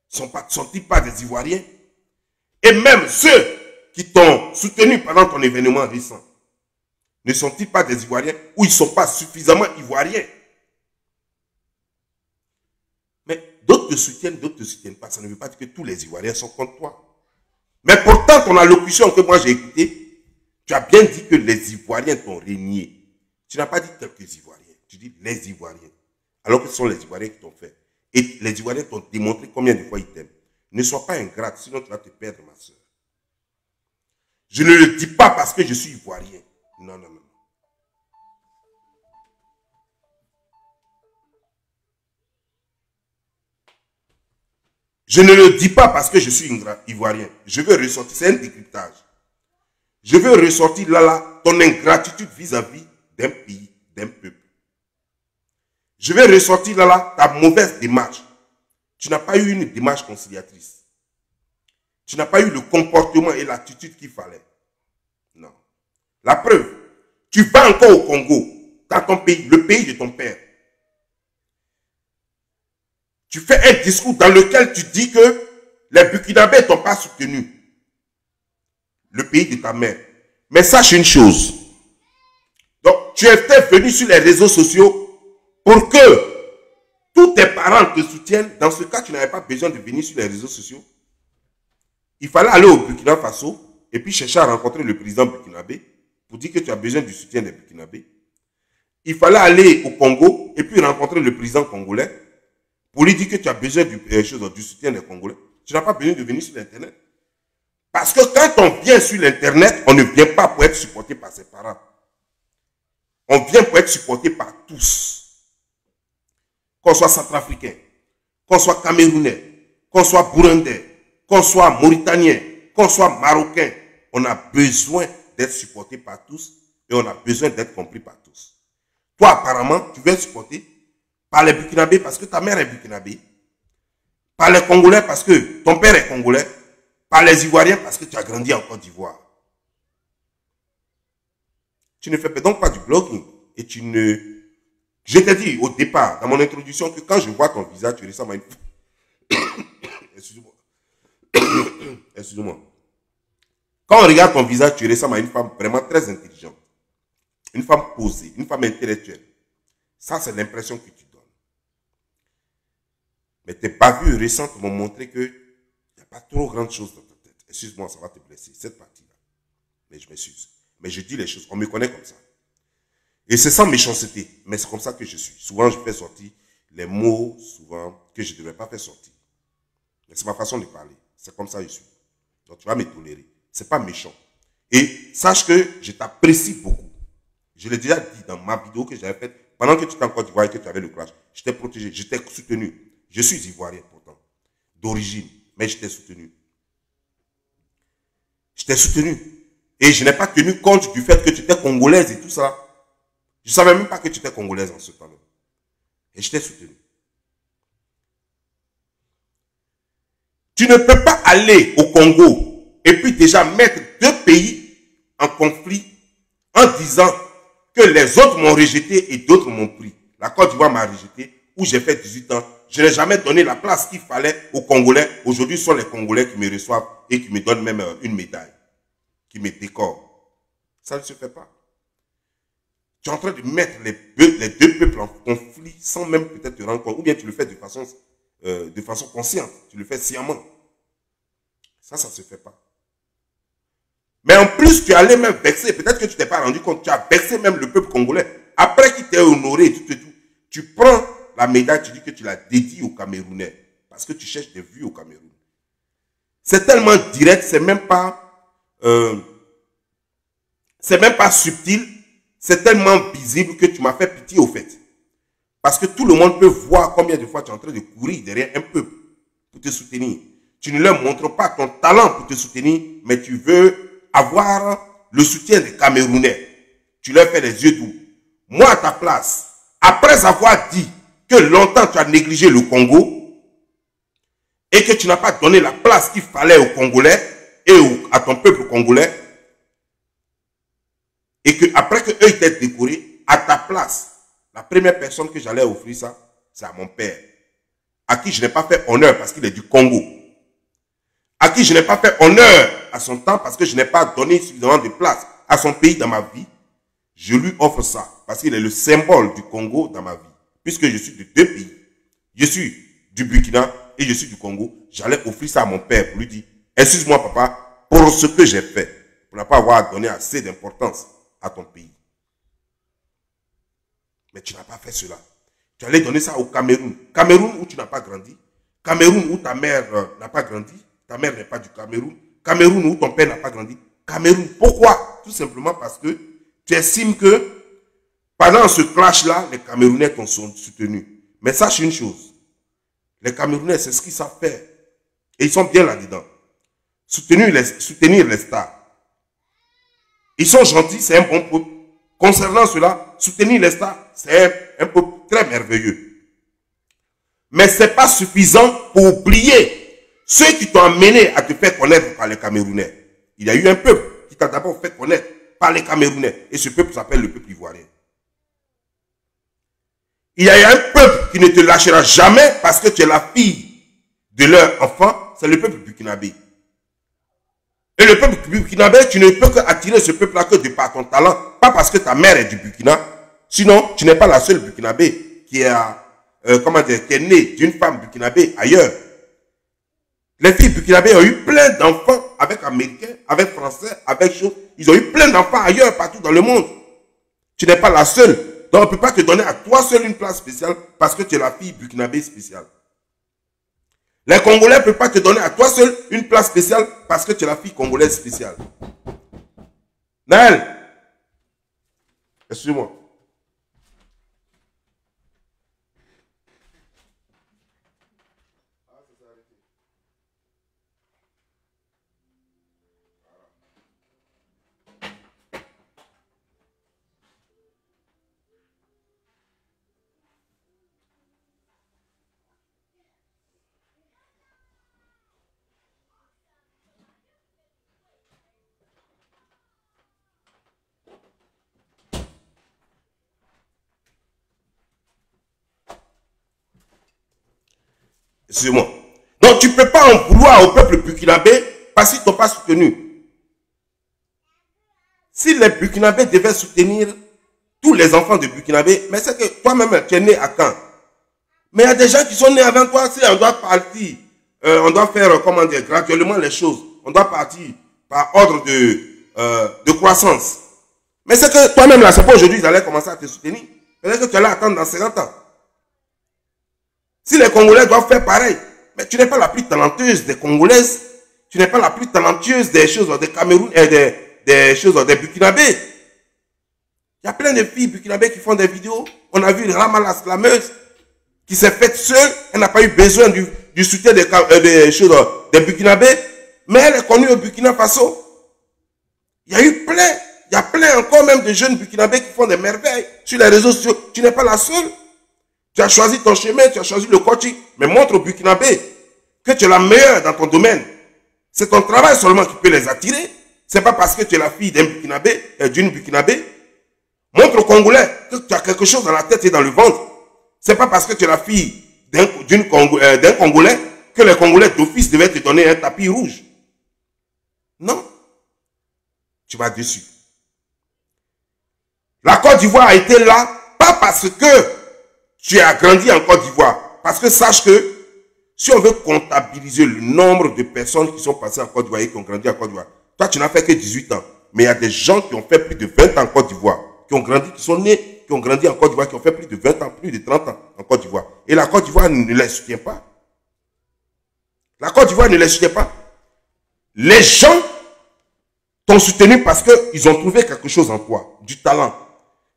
Sont-ils pas des Ivoiriens? Et même ceux qui t'ont soutenu pendant ton événement récent, ne sont-ils pas des Ivoiriens ou ils ne sont pas suffisamment Ivoiriens? Mais d'autres te soutiennent pas. Ça ne veut pas dire que tous les Ivoiriens sont contre toi. Mais pourtant, ton allocution que moi j'ai écoutée, tu as bien dit que les Ivoiriens t'ont régné. Tu n'as pas dit quelques Ivoiriens. Tu dis les Ivoiriens. Alors que ce sont les Ivoiriens qui t'ont fait. Et les Ivoiriens t'ont démontré combien de fois ils t'aiment. Ne sois pas ingrate, sinon tu vas te perdre, ma soeur. Je ne le dis pas parce que je suis Ivoirien. Non, non, non. Je ne le dis pas parce que je suis ivoirien. Je veux ressortir, c'est un décryptage. Je veux ressortir là, ton ingratitude vis-à-vis d'un pays, d'un peuple. Je vais ressortir là, ta mauvaise démarche. Tu n'as pas eu une démarche conciliatrice. Tu n'as pas eu le comportement et l'attitude qu'il fallait. Non. La preuve, tu vas encore au Congo, dans ton pays, le pays de ton père. Tu fais un discours dans lequel tu dis que les Burkinabés ne t'ont pas soutenu. Le pays de ta mère. Mais sache une chose. Donc, tu étais venu sur les réseaux sociaux pour que tous tes parents te soutiennent. Dans ce cas, tu n'avais pas besoin de venir sur les réseaux sociaux. Il fallait aller au Burkina Faso et puis chercher à rencontrer le président burkinabé pour dire que tu as besoin du soutien des Burkinabés. Il fallait aller au Congo et puis rencontrer le président congolais pour lui dire que tu as besoin du soutien des Congolais. Tu n'as pas besoin de venir sur l'Internet. Parce que quand on vient sur l'Internet, on ne vient pas pour être supporté par ses parents. On vient pour être supporté par tous. Qu'on soit centrafricain, qu'on soit camerounais, qu'on soit burundais, qu'on soit mauritanien, qu'on soit marocain, on a besoin d'être supporté par tous et on a besoin d'être compris par tous. Toi, apparemment, tu veux être supporté par les Burkinabés parce que ta mère est Burkinabé, par les Congolais parce que ton père est Congolais, par les Ivoiriens parce que tu as grandi en Côte d'Ivoire. Tu ne fais donc pas du blogging et tu ne... Je t'ai dit au départ, dans mon introduction, que quand je vois ton visage, tu ressembles à une... Excusez-moi. Excusez-moi. Quand on regarde ton visage, tu ressembles à une femme vraiment très intelligente. Une femme posée, une femme intellectuelle. Ça, c'est l'impression que tu donnes. Mais tes bavures récentes m'ont montré qu'il n'y a pas trop grande chose dans ta tête. Excuse-moi, ça va te blesser, cette partie-là. Mais je m'excuse. Mais je dis les choses, on me connaît comme ça. Et c'est sans méchanceté, mais c'est comme ça que je suis. Souvent, je fais sortir les mots, souvent, que je ne devrais pas faire sortir. Mais c'est ma façon de parler. C'est comme ça que je suis. Donc, tu vas me tolérer. C'est pas méchant. Et sache que je t'apprécie beaucoup. Je l'ai déjà dit dans ma vidéo que j'avais faite, pendant que tu étais en Côte d'Ivoire et que tu avais le clash, je t'ai protégé, je t'ai soutenu. Je suis ivoirien pourtant, d'origine, mais je t'ai soutenu. Je t'ai soutenu. Et je n'ai pas tenu compte du fait que tu étais congolaise et tout ça. Je ne savais même pas que tu étais congolaise en ce temps-là. Et je t'ai soutenu. Tu ne peux pas aller au Congo et puis déjà mettre deux pays en conflit en disant que les autres m'ont rejeté et d'autres m'ont pris. La Côte d'Ivoire m'a rejeté, où j'ai fait 18 ans. Je n'ai jamais donné la place qu'il fallait aux Congolais. Aujourd'hui, ce sont les Congolais qui me reçoivent et qui me donnent même une médaille, qui me décorent. Ça ne se fait pas. Tu es en train de mettre les deux peuples en conflit sans même peut-être te rendre compte. Ou bien tu le fais de façon consciente. Tu le fais sciemment. Ça ne se fait pas. Mais en plus, tu allais même vexer. Peut-être que tu ne t'es pas rendu compte. Tu as vexé même le peuple congolais. Après qu'il t'ait honoré et tout, tu prends la médaille, tu dis que tu la dédies aux Camerounais. Parce que tu cherches des vues au Cameroun. C'est tellement direct, c'est même pas subtil. C'est tellement visible que tu m'as fait pitié au fait. Parce que tout le monde peut voir combien de fois tu es en train de courir derrière un peuple pour te soutenir. Tu ne leur montres pas ton talent pour te soutenir, mais tu veux avoir le soutien des Camerounais. Tu leur fais les yeux doux. Moi, à ta place, après avoir dit que longtemps tu as négligé le Congo et que tu n'as pas donné la place qu'il fallait aux Congolais et à ton peuple congolais, et que après que eux ils t'aient décoré, à ta place, la première personne que j'allais offrir ça, c'est à mon père, à qui je n'ai pas fait honneur parce qu'il est du Congo, à qui je n'ai pas fait honneur à son temps parce que je n'ai pas donné suffisamment de place à son pays dans ma vie. Je lui offre ça parce qu'il est le symbole du Congo dans ma vie. Puisque je suis de deux pays, je suis du Burkina et je suis du Congo, j'allais offrir ça à mon père pour lui dire, excuse-moi papa, pour ce que j'ai fait, pour ne pas avoir donné assez d'importance à ton pays. Mais tu n'as pas fait cela. Tu allais donner ça au Cameroun. Cameroun où tu n'as pas grandi. Cameroun où ta mère n'a pas grandi. Ta mère n'est pas du Cameroun. Cameroun où ton père n'a pas grandi. Cameroun, pourquoi? Tout simplement parce que tu estimes que pendant ce clash-là, les Camerounais t'ont soutenu. Mais sache une chose. Les Camerounais, c'est ce qu'ils savent faire. Et ils sont bien là-dedans. Soutenir les stars. Ils sont gentils, c'est un bon peuple. Concernant cela, soutenir les stars, c'est un peuple très merveilleux. Mais ce n'est pas suffisant pour oublier ceux qui t'ont amené à te faire connaître par les Camerounais. Il y a eu un peuple qui t'a d'abord fait connaître par les Camerounais. Et ce peuple s'appelle le peuple ivoirien. Il y a un peuple qui ne te lâchera jamais parce que tu es la fille de leur enfant. C'est le peuple burkinabé. Et le peuple burkinabé, tu ne peux qu'attirer ce peuple-là que de par ton talent. Pas parce que ta mère est du Burkina. Sinon, tu n'es pas la seule burkinabé qui est née d'une femme burkinabé ailleurs. Les filles burkinabé ont eu plein d'enfants avec Américains, avec Français, avec choses. Ils ont eu plein d'enfants ailleurs, partout dans le monde. Tu n'es pas la seule. Donc, on ne peut pas te donner à toi seule une place spéciale parce que tu es la fille burkinabé spéciale. Les Congolais ne peuvent pas te donner à toi seul une place spéciale parce que tu es la fille congolaise spéciale. Naël, excuse-moi. Excusez-moi. Donc, tu ne peux pas en vouloir au peuple burkinabé parce qu'ils ne t'ont pas soutenu. Si les burkinabés devaient soutenir tous les enfants de burkinabé, mais c'est que toi-même, tu es né à Caen. Mais il y a des gens qui sont nés avant toi. Si on doit partir, on doit faire, comment dire, graduellement les choses. On doit partir par ordre de croissance. Mais c'est que toi-même, là, c'est pas aujourd'hui qu'ils allaient commencer à te soutenir. C'est que tu allais attendre dans 50 ans. Si les Congolais doivent faire pareil, mais tu n'es pas la plus talentueuse des Congolaises, tu n'es pas la plus talentueuse des choses des Cameroun et des choses des Burkinabés. Il y a plein de filles burkinabées qui font des vidéos. On a vu Rama la slameuse qui s'est faite seule. Elle n'a pas eu besoin du soutien des Burkinabés. Mais elle est connue au Burkina Faso. Il y a eu plein. Il y a plein encore même de jeunes burkinabés qui font des merveilles sur les réseaux sociaux. Tu n'es pas la seule. Tu as choisi ton chemin, tu as choisi le coaching. Mais montre aux Burkinabés que tu es la meilleure dans ton domaine. C'est ton travail seulement qui peut les attirer. Ce n'est pas parce que tu es la fille d'un Burkinabé, d'une Burkinabé. Montre aux Congolais que tu as quelque chose dans la tête et dans le ventre. Ce n'est pas parce que tu es la fille d'un Congolais que les Congolais d'office devaient te donner un tapis rouge. Non. Tu vas dessus. La Côte d'Ivoire a été là, pas parce que tu as grandi en Côte d'Ivoire. Parce que sache que si on veut comptabiliser le nombre de personnes qui sont passées en Côte d'Ivoire et qui ont grandi en Côte d'Ivoire, toi tu n'as fait que 18 ans. Mais il y a des gens qui ont fait plus de 20 ans en Côte d'Ivoire, qui ont grandi, qui sont nés, qui ont grandi en Côte d'Ivoire, qui ont fait plus de 20 ans, plus de 30 ans en Côte d'Ivoire. Et la Côte d'Ivoire ne les soutient pas. La Côte d'Ivoire ne les soutient pas. Les gens t'ont soutenu parce qu'ils ont trouvé quelque chose en toi, du talent,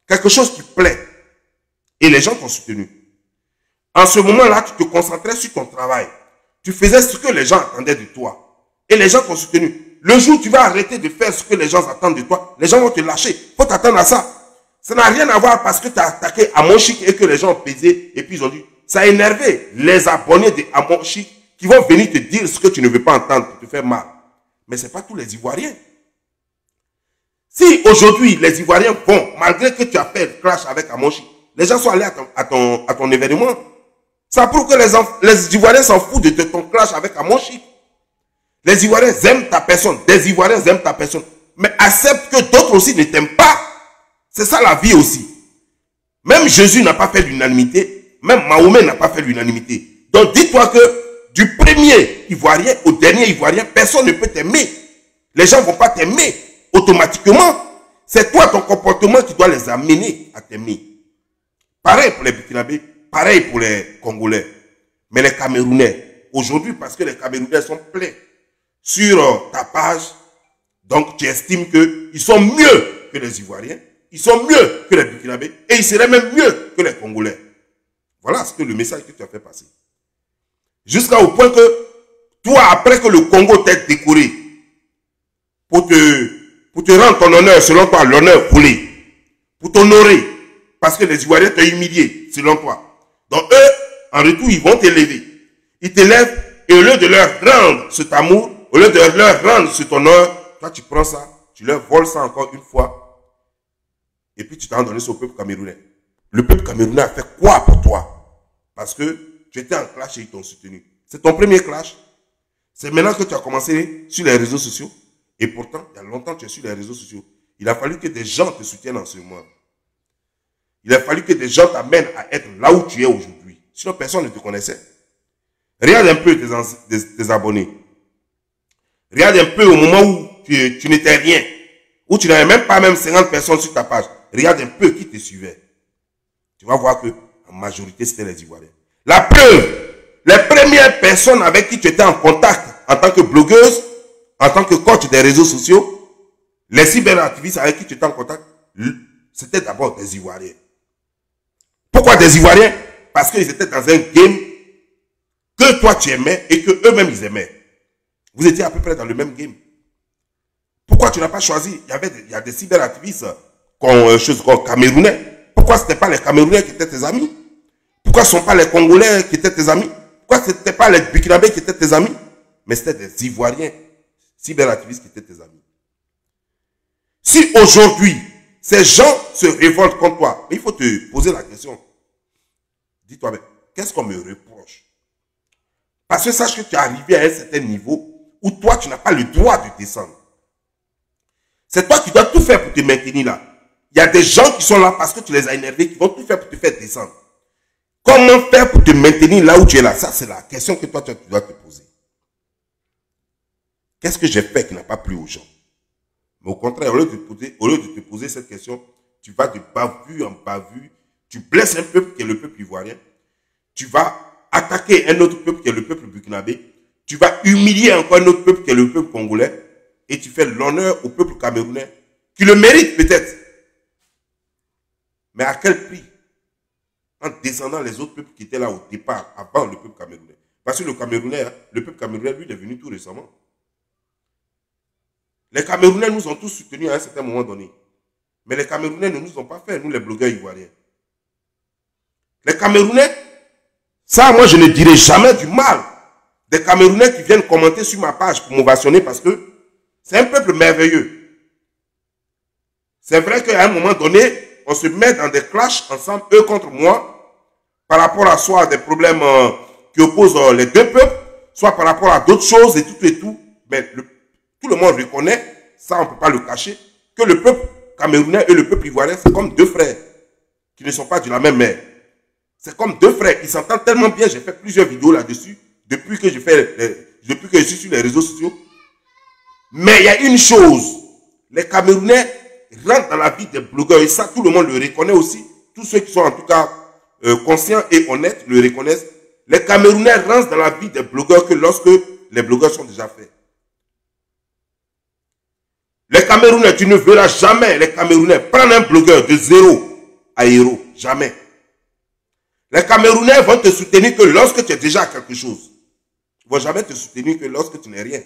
quelque chose qui plaît. Et les gens t'ont soutenu. En ce moment-là, tu te concentrais sur ton travail. Tu faisais ce que les gens attendaient de toi. Et les gens t'ont soutenu. Le jour où tu vas arrêter de faire ce que les gens attendent de toi, les gens vont te lâcher. Il faut t'attendre à ça. Ça n'a rien à voir parce que tu as attaqué Amonchik et que les gens ont pesé et puis ils ont dit, ça a énervé les abonnés de Amonchik qui vont venir te dire ce que tu ne veux pas entendre pour te faire mal. Mais ce n'est pas tous les Ivoiriens. Si aujourd'hui les Ivoiriens vont, malgré que tu as fait le clash avec Amonchik, les gens sont allés à ton événement, ça prouve que les Ivoiriens s'en foutent de ton clash avec Amonchik. Les Ivoiriens aiment ta personne, des Ivoiriens aiment ta personne, mais accepte que d'autres aussi ne t'aiment pas. C'est ça la vie aussi. Même Jésus n'a pas fait l'unanimité, même Mahomet n'a pas fait l'unanimité. Donc dis-toi que du premier Ivoirien au dernier Ivoirien, personne ne peut t'aimer. Les gens ne vont pas t'aimer automatiquement. C'est toi, ton comportement qui doit les amener à t'aimer. Pareil pour les Burkinabés, pareil pour les Congolais. Mais les Camerounais, aujourd'hui, parce que les Camerounais sont pleins sur ta page, donc tu estimes qu'ils sont mieux que les Ivoiriens, ils sont mieux que les Burkinabés, et ils seraient même mieux que les Congolais. Voilà ce que le message que tu as fait passer. Jusqu'au point que Toi, après que le Congo t'ait décoré, pour te rendre ton honneur, selon toi, l'honneur volé, pour t'honorer, parce que les Ivoiriens t'ont humilié, selon toi. Donc eux, en retour, ils vont t'élever. Ils t'élèvent, et au lieu de leur rendre cet amour, au lieu de leur rendre cet honneur, toi, tu prends ça, tu leur voles ça encore une fois, et puis tu t'en donnes ça au peuple camerounais. Le peuple camerounais a fait quoi pour toi? Parce que tu étais en clash et ils t'ont soutenu. C'est ton premier clash. C'est maintenant que tu as commencé sur les réseaux sociaux. Et pourtant, il y a longtemps que tu es sur les réseaux sociaux. Il a fallu que des gens te soutiennent en ce moment. Il a fallu que des gens t'amènent à être là où tu es aujourd'hui. Sinon, personne ne te connaissait. Regarde un peu tes abonnés. Regarde un peu au moment où tu n'étais rien. Où tu n'avais même pas 50 personnes sur ta page. Regarde un peu qui te suivait. Tu vas voir que en majorité, c'était les Ivoiriens. La preuve, les premières personnes avec qui tu étais en contact en tant que blogueuse, en tant que coach des réseaux sociaux, les cyberactivistes avec qui tu étais en contact, c'était d'abord des Ivoiriens. Pourquoi des Ivoiriens? Parce qu'ils étaient dans un game que toi tu aimais et que eux-mêmes ils aimaient. Vous étiez à peu près dans le même game. Pourquoi tu n'as pas choisi? Il y a des cyberactivistes camerounais. Pourquoi ce n'était pas les Camerounais qui étaient tes amis? Pourquoi ce ne sont pas les Congolais qui étaient tes amis? Pourquoi ce n'étaient pas les Burkinabés qui étaient tes amis? Mais c'était des Ivoiriens cyberactivistes qui étaient tes amis. Si aujourd'hui, ces gens se révoltent contre toi, il faut te poser la question. Dis-toi, mais qu'est-ce qu'on me reproche? Parce que sache que tu es arrivé à un certain niveau où toi, tu n'as pas le droit de descendre. C'est toi qui dois tout faire pour te maintenir là. Il y a des gens qui sont là parce que tu les as énervés, qui vont tout faire pour te faire descendre. Comment faire pour te maintenir là où tu es là? Ça, c'est la question que toi, tu dois te poser. Qu'est-ce que j'ai fait qui n'a pas plu aux gens? Mais au contraire, au lieu de te poser cette question, tu vas de bavure en bavure, tu blesses un peuple qui est le peuple ivoirien, tu vas attaquer un autre peuple qui est le peuple burkinabé, tu vas humilier encore un autre peuple qui est le peuple congolais, et tu fais l'honneur au peuple camerounais, qui le mérite peut-être. Mais à quel prix? En descendant les autres peuples qui étaient là au départ, avant le peuple camerounais. Parce que le peuple camerounais, lui, il est venu tout récemment. Les Camerounais nous ont tous soutenus à un certain moment donné. Mais les Camerounais ne nous ont pas fait, nous les blogueurs ivoiriens. Les Camerounais, ça moi je ne dirai jamais du mal des Camerounais qui viennent commenter sur ma page pour m'ovationner parce que c'est un peuple merveilleux. C'est vrai qu'à un moment donné, on se met dans des clashs ensemble, eux contre moi, par rapport à soit des problèmes qui opposent les deux peuples, soit par rapport à d'autres choses et tout. Mais tout le monde reconnaît, ça on ne peut pas le cacher, que le peuple camerounais et le peuple ivoirien, c'est comme deux frères qui ne sont pas de la même mère. C'est comme deux frères, ils s'entendent tellement bien, j'ai fait plusieurs vidéos là-dessus, depuis que je suis sur les réseaux sociaux. Mais il y a une chose, les Camerounais rentrent dans la vie des blogueurs, et ça tout le monde le reconnaît aussi, tous ceux qui sont en tout cas conscients et honnêtes le reconnaissent. Les Camerounais rentrent dans la vie des blogueurs que lorsque les blogueurs sont déjà faits. Les Camerounais, tu ne verras jamais les Camerounais prendre un blogueur de 0 à héros. Jamais. Les Camerounais vont te soutenir que lorsque tu es déjà quelque chose. Ils ne vont jamais te soutenir que lorsque tu n'es rien.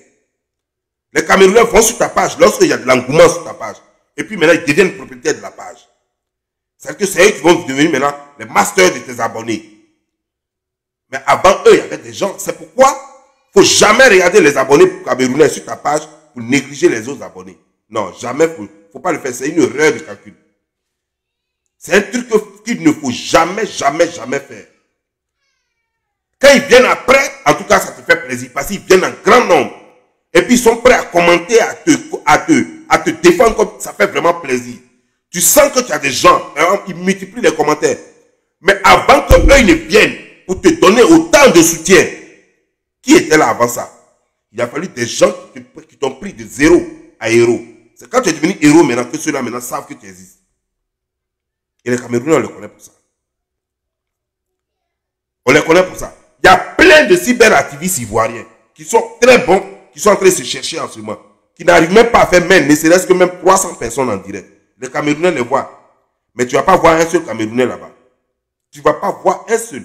Les Camerounais vont sur ta page lorsqu'il y a de l'engouement sur ta page. Et puis maintenant, ils deviennent propriétaires de la page. C'est-à-dire que c'est eux qui vont devenir maintenant les masters de tes abonnés. Mais avant eux, il y avait des gens. C'est pourquoi il ne faut jamais regarder les abonnés camerounais sur ta page pour négliger les autres abonnés. Non, jamais, il ne faut pas le faire. C'est une erreur de calcul. C'est un truc qu'il ne faut jamais, jamais, jamais faire. Quand ils viennent après, en tout cas, ça te fait plaisir parce qu'ils viennent en grand nombre. Et puis, ils sont prêts à commenter, à te défendre comme ça fait vraiment plaisir. Tu sens que tu as des gens, hein, ils multiplient les commentaires. Mais avant qu'eux, ils ne viennent pour te donner autant de soutien, qui était là avant ça? Il a fallu des gens qui t'ont pris de 0 à héros. C'est quand tu es devenu héros maintenant que ceux-là maintenant savent que tu existes. Et les Camerounais, on les connaît pour ça. On les connaît pour ça. Il y a plein de cyberactivistes ivoiriens qui sont très bons, qui sont en train de se chercher en ce moment, qui n'arrivent même pas à faire même, ne serait-ce que même 300 personnes en direct. Les Camerounais les voient. Mais tu ne vas pas voir un seul Camerounais là-bas. Tu ne vas pas voir un seul.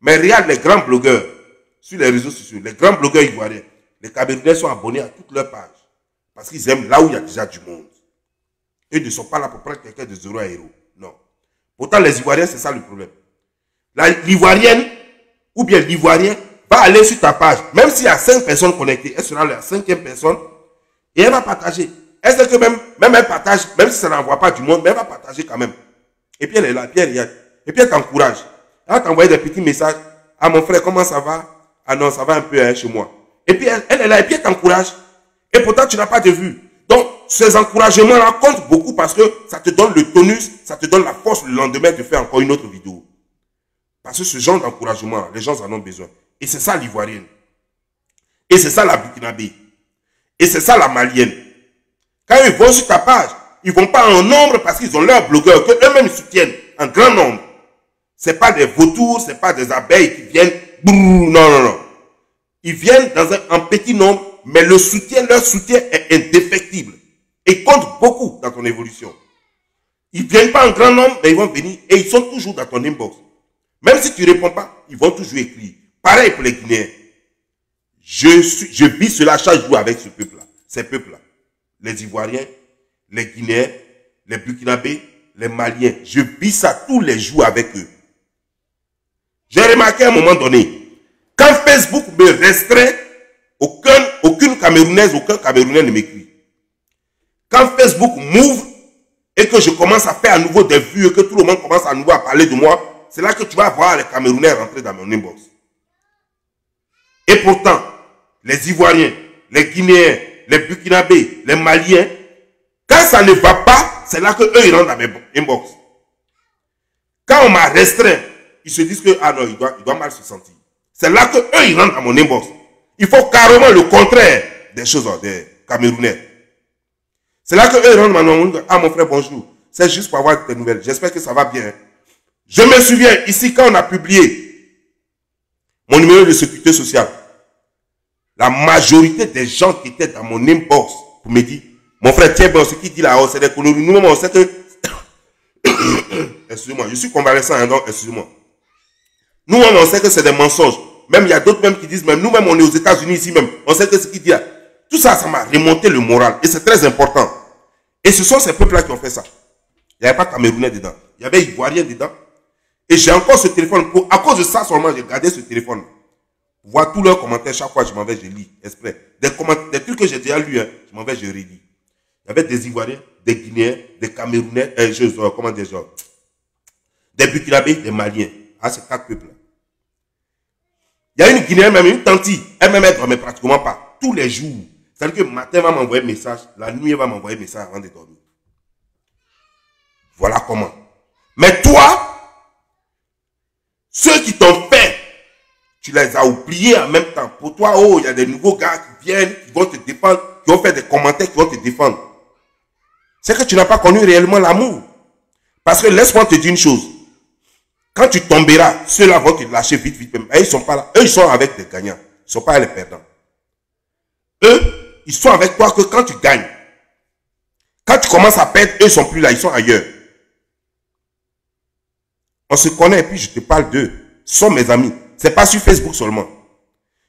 Mais regarde les grands blogueurs, sur les réseaux sociaux, les grands blogueurs ivoiriens, les Camerounais sont abonnés à toutes leurs pages. Parce qu'ils aiment là où il y a déjà du monde. Ils ne sont pas là pour prendre quelqu'un de 0 à héros. Non. Pourtant, les Ivoiriens, c'est ça le problème. L'Ivoirienne, ou bien l'Ivoirien, va aller sur ta page. Même s'il y a 5 personnes connectées, elle sera la 5e personne. Et elle va partager. Elle sait que même elle partage, même si ça n'envoie pas du monde, mais elle va partager quand même. Et puis elle est là, puis elle regarde. Et puis elle t'encourage. Elle va t'envoyer des petits messages. Ah mon frère, comment ça va? Ah non, ça va un peu hein, chez moi. Et puis elle est là, et puis elle t'encourage. Et pourtant, tu n'as pas de vue. Donc, ces encouragements-là comptent beaucoup parce que ça te donne le tonus, ça te donne la force le lendemain de faire encore une autre vidéo. Parce que ce genre d'encouragement, les gens en ont besoin. Et c'est ça l'Ivoirienne. Et c'est ça la Burkinabé. Et c'est ça la Malienne. Quand ils vont sur ta page, ils ne vont pas en nombre parce qu'ils ont leurs blogueurs que eux-mêmes soutiennent en grand nombre. Ce n'est pas des vautours, ce n'est pas des abeilles qui viennent. Non, non, non. Ils viennent en petit nombre, mais leur soutien est indéfectible. Et compte beaucoup dans ton évolution. Ils ne viennent pas en grand nombre, mais ils vont venir et ils sont toujours dans ton inbox. Même si tu ne réponds pas, ils vont toujours écrire. Pareil pour les Guinéens. Je vis cela chaque jour avec ce peuple-là. Ces peuples-là. Les Ivoiriens, les Guinéens, les Burkinabés, les Maliens. Je vis ça tous les jours avec eux. J'ai remarqué à un moment donné, quand Facebook me restreint, aucune Camerounaise, aucun Camerounais ne m'écrit. Quand Facebook m'ouvre et que je commence à faire à nouveau des vues et que tout le monde commence à nouveau à parler de moi, c'est là que tu vas voir les Camerounais rentrer dans mon inbox. Et pourtant, les Ivoiriens, les Guinéens, les Burkinabés, les Maliens, quand ça ne va pas, c'est là que eux ils rentrent dans mes inbox. Quand on m'a restreint, ils se disent que ah non, il doit mal se sentir. C'est là que eux ils rentrent dans mon inbox. Il faut carrément le contraire des choses des Camerounais. C'est là que eux ils rentrent dans mon inbox. Ah mon frère, bonjour. C'est juste pour avoir des nouvelles. J'espère que ça va bien. Je me souviens ici quand on a publié mon numéro de sécurité sociale. La majorité des gens qui étaient dans mon inbox pour me dire, mon frère, tiens, bon, ce qu'il dit là, c'est des conneries. Nous-mêmes, on sait que... Excusez-moi, je suis convalescent, hein, donc excusez-moi. Nous-mêmes, on sait que c'est des mensonges. Même, il y a d'autres même qui disent, même nous-mêmes, on est aux États-Unis ici même. On sait que ce qu'il dit là. Tout ça, ça m'a remonté le moral. Et c'est très important. Et ce sont ces peuples-là qui ont fait ça. Il n'y avait pas Camerounais dedans. Il y avait Ivoiriens dedans. Et j'ai encore ce téléphone. À cause de ça seulement, j'ai gardé ce téléphone. Voir tous leurs commentaires, chaque fois je m'en vais, je lis, exprès. Des trucs que j'ai déjà lus, hein, je m'en vais, je relis. Il y avait des Ivoiriens, des Guinéens, des Camerounais, comment dire, des Burkinabés, des Maliens. Ah, c'est 4 peuples. Il y a une Guinéenne, même une tante, elle-même, elle ne dormait pratiquement pas, tous les jours. C'est-à-dire que le matin, elle va m'envoyer un message, la nuit, elle va m'envoyer un message avant de dormir. Voilà comment. Mais toi, ceux qui t'ont fait, tu les as oubliés en même temps. Pour toi, oh, il y a des nouveaux gars qui viennent, qui vont te défendre, qui vont faire des commentaires, qui vont te défendre. C'est que tu n'as pas connu réellement l'amour. Parce que laisse-moi te dire une chose. Quand tu tomberas, ceux-là vont te lâcher vite, vite. Et ils ne sont pas là. Eux, ils sont avec des gagnants. Ils ne sont pas les perdants. Eux, ils sont avec toi que quand tu gagnes. Quand tu commences à perdre, eux, ils ne sont plus là, ils sont ailleurs. On se connaît et puis je te parle d'eux. Ce sont mes amis. Ce n'est pas sur Facebook seulement.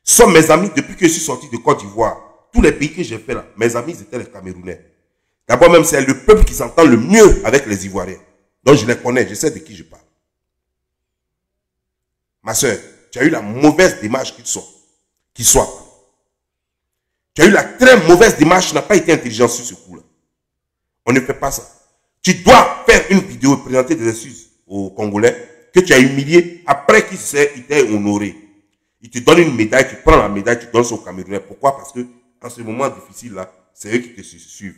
Ce sont mes amis depuis que je suis sorti de Côte d'Ivoire. Tous les pays que j'ai fait là, mes amis étaient les Camerounais. D'abord même, c'est le peuple qui s'entend le mieux avec les Ivoiriens. Donc je les connais, je sais de qui je parle. Ma soeur, tu as eu la mauvaise démarche qui soit. Tu as eu la très mauvaise démarche, tu n'as pas été intelligent sur ce coup-là. On ne fait pas ça. Tu dois faire une vidéo et présenter des excuses aux Congolais que tu as humilié après qu'il t'ait honoré. Il te donne une médaille, tu prends la médaille, tu donnes ça aux Camerounais. Pourquoi? Parce que en ce moment difficile-là, c'est eux qui te suivent.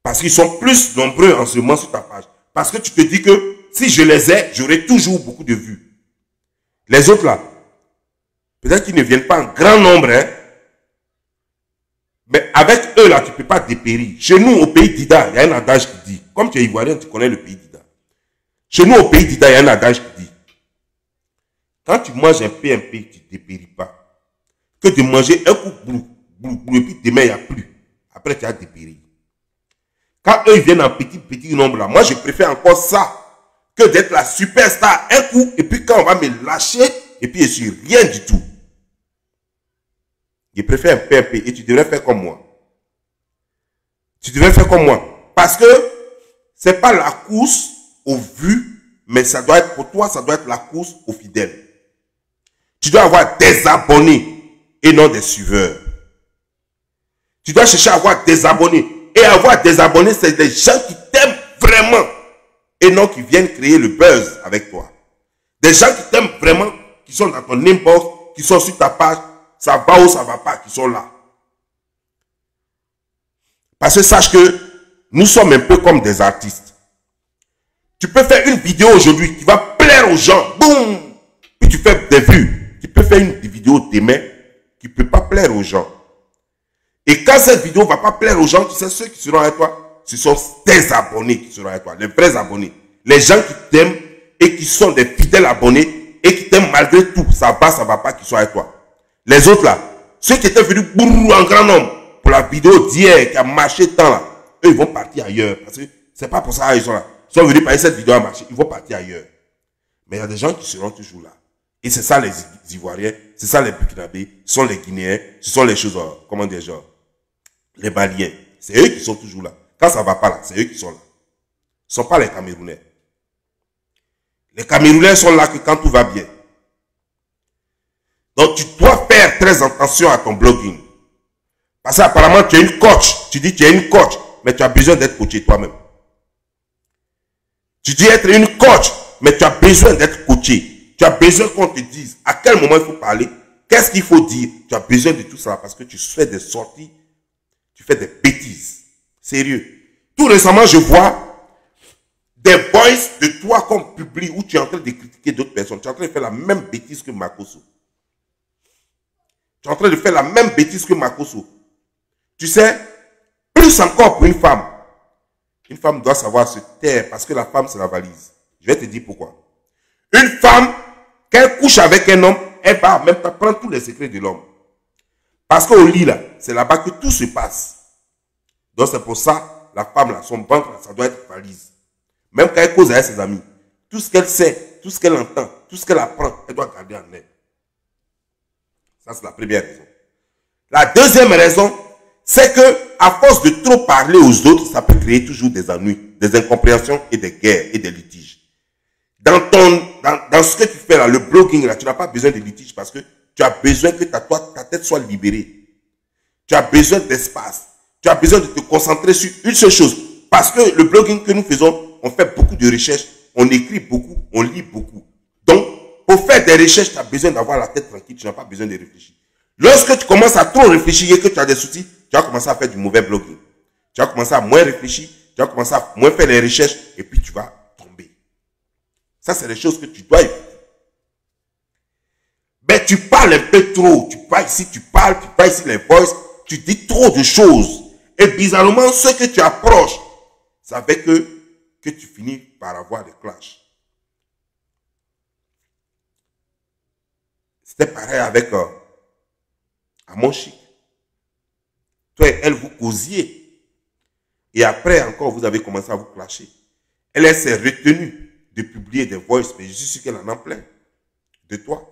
Parce qu'ils sont plus nombreux en ce moment sur ta page. Parce que tu te dis que si je les ai, j'aurai toujours beaucoup de vues. Les autres là, peut-être qu'ils ne viennent pas en grand nombre, hein, mais avec eux là, tu ne peux pas dépérir. Chez nous, au pays d'Ida, il y a un adage qui dit, comme tu es ivoirien, tu connais le pays d'Ida. Chez nous, au pays d'Ida, il y a un adage qui dit, quand tu manges un PMP, tu ne dépéris pas. Que de manger un coup, et puis demain, il n'y a plus. Après, tu as dépéri. Quand eux, ils viennent en petit nombre là, moi, je préfère encore ça que d'être la superstar un coup, et puis quand on va me lâcher, et puis je suis rien du tout. Je préfère un peu et tu devrais faire comme moi. Tu devrais faire comme moi. Parce que c'est pas la course au vu, mais ça doit être, pour toi, ça doit être la course aux fidèles. Tu dois avoir des abonnés et non des suiveurs. Tu dois chercher à avoir des abonnés. Et avoir des abonnés, c'est des gens qui t'aiment vraiment et non qui viennent créer le buzz avec toi. Des gens qui t'aiment vraiment, qui sont dans ton inbox, qui sont sur ta page, ça va ou ça va pas, qui sont là. Parce que sache que nous sommes un peu comme des artistes. Tu peux faire une vidéo aujourd'hui qui va plaire aux gens. Boum! Puis tu fais des vues. Tu peux faire une vidéo demain qui ne peut pas plaire aux gens. Et quand cette vidéo ne va pas plaire aux gens, tu sais, ceux qui seront avec toi, ce sont tes abonnés qui seront avec toi. Les vrais abonnés. Les gens qui t'aiment et qui sont des fidèles abonnés et qui t'aiment malgré tout. Ça va pas, qui sont avec toi. Les autres là, ceux qui étaient venus en grand nombre pour la vidéo d'hier qui a marché tant là, eux ils vont partir ailleurs. Parce que c'est pas pour ça qu'ils sont là. Ils sont venus parce que cette vidéo a marché, ils vont partir ailleurs. Mais il y a des gens qui seront toujours là. Et c'est ça les Ivoiriens, c'est ça les Burkinabés, ce sont les Guinéens, ce sont les choses, comment dire, genre, les Maliens. C'est eux qui sont toujours là. Quand ça va pas là, c'est eux qui sont là. Ce ne sont pas les Camerounais. Les Camerounais sont là que quand tout va bien. Donc tu dois faire très attention à ton blogging. Parce qu'apparemment tu es une coach. Tu dis tu es une coach, mais tu as besoin d'être coaché toi-même. Tu dis être une coach, mais tu as besoin d'être coaché. Tu as besoin qu'on te dise à quel moment il faut parler, qu'est-ce qu'il faut dire. Tu as besoin de tout ça parce que tu fais des sorties, tu fais des bêtises. Sérieux. Tout récemment, je vois des voices de toi qu'on publie où tu es en train de critiquer d'autres personnes. Tu es en train de faire la même bêtise que Makosso. Tu es en train de faire la même bêtise que Makosso. Tu sais, plus encore pour une femme. Une femme doit savoir se taire parce que la femme, c'est la valise. Je vais te dire pourquoi. Une femme, quand elle couche avec un homme, elle va en même temps prendre tous les secrets de l'homme. Parce qu'au lit, là, c'est là-bas que tout se passe. Donc c'est pour ça, la femme, là, son ventre, là, ça doit être valise. Même quand elle cause avec ses amis, tout ce qu'elle sait, tout ce qu'elle entend, tout ce qu'elle apprend, elle doit garder en elle. Ça, c'est la première raison. La deuxième raison, c'est que à force de trop parler aux autres, ça peut créer toujours des ennuis, des incompréhensions et des guerres et des litiges. Dans ce que tu fais là, le blogging là, tu n'as pas besoin de litiges parce que tu as besoin que ta tête soit libérée. Tu as besoin d'espace. Tu as besoin de te concentrer sur une seule chose. Parce que le blogging que nous faisons, on fait beaucoup de recherches, on écrit beaucoup, on lit beaucoup. Donc, pour faire des recherches, tu as besoin d'avoir la tête tranquille, tu n'as pas besoin de réfléchir. Lorsque tu commences à trop réfléchir et que tu as des soucis, tu vas commencer à faire du mauvais blogging. Tu vas commencer à moins réfléchir, tu vas commencer à moins faire les recherches et puis tu vas tomber. Ça, c'est des choses que tu dois éviter. Mais tu parles un peu trop. Tu parles ici, tu parles ici les voices. Tu dis trop de choses. Et bizarrement, ce que tu approches, c'est avec eux que tu finis par avoir des clashs. C'était pareil avec Amon Chic. Toi et elle, vous causiez. Et après, encore, vous avez commencé à vous clasher. Elle s'est retenue de publier des voices, mais je suis sûr qu'elle en a plein de toi.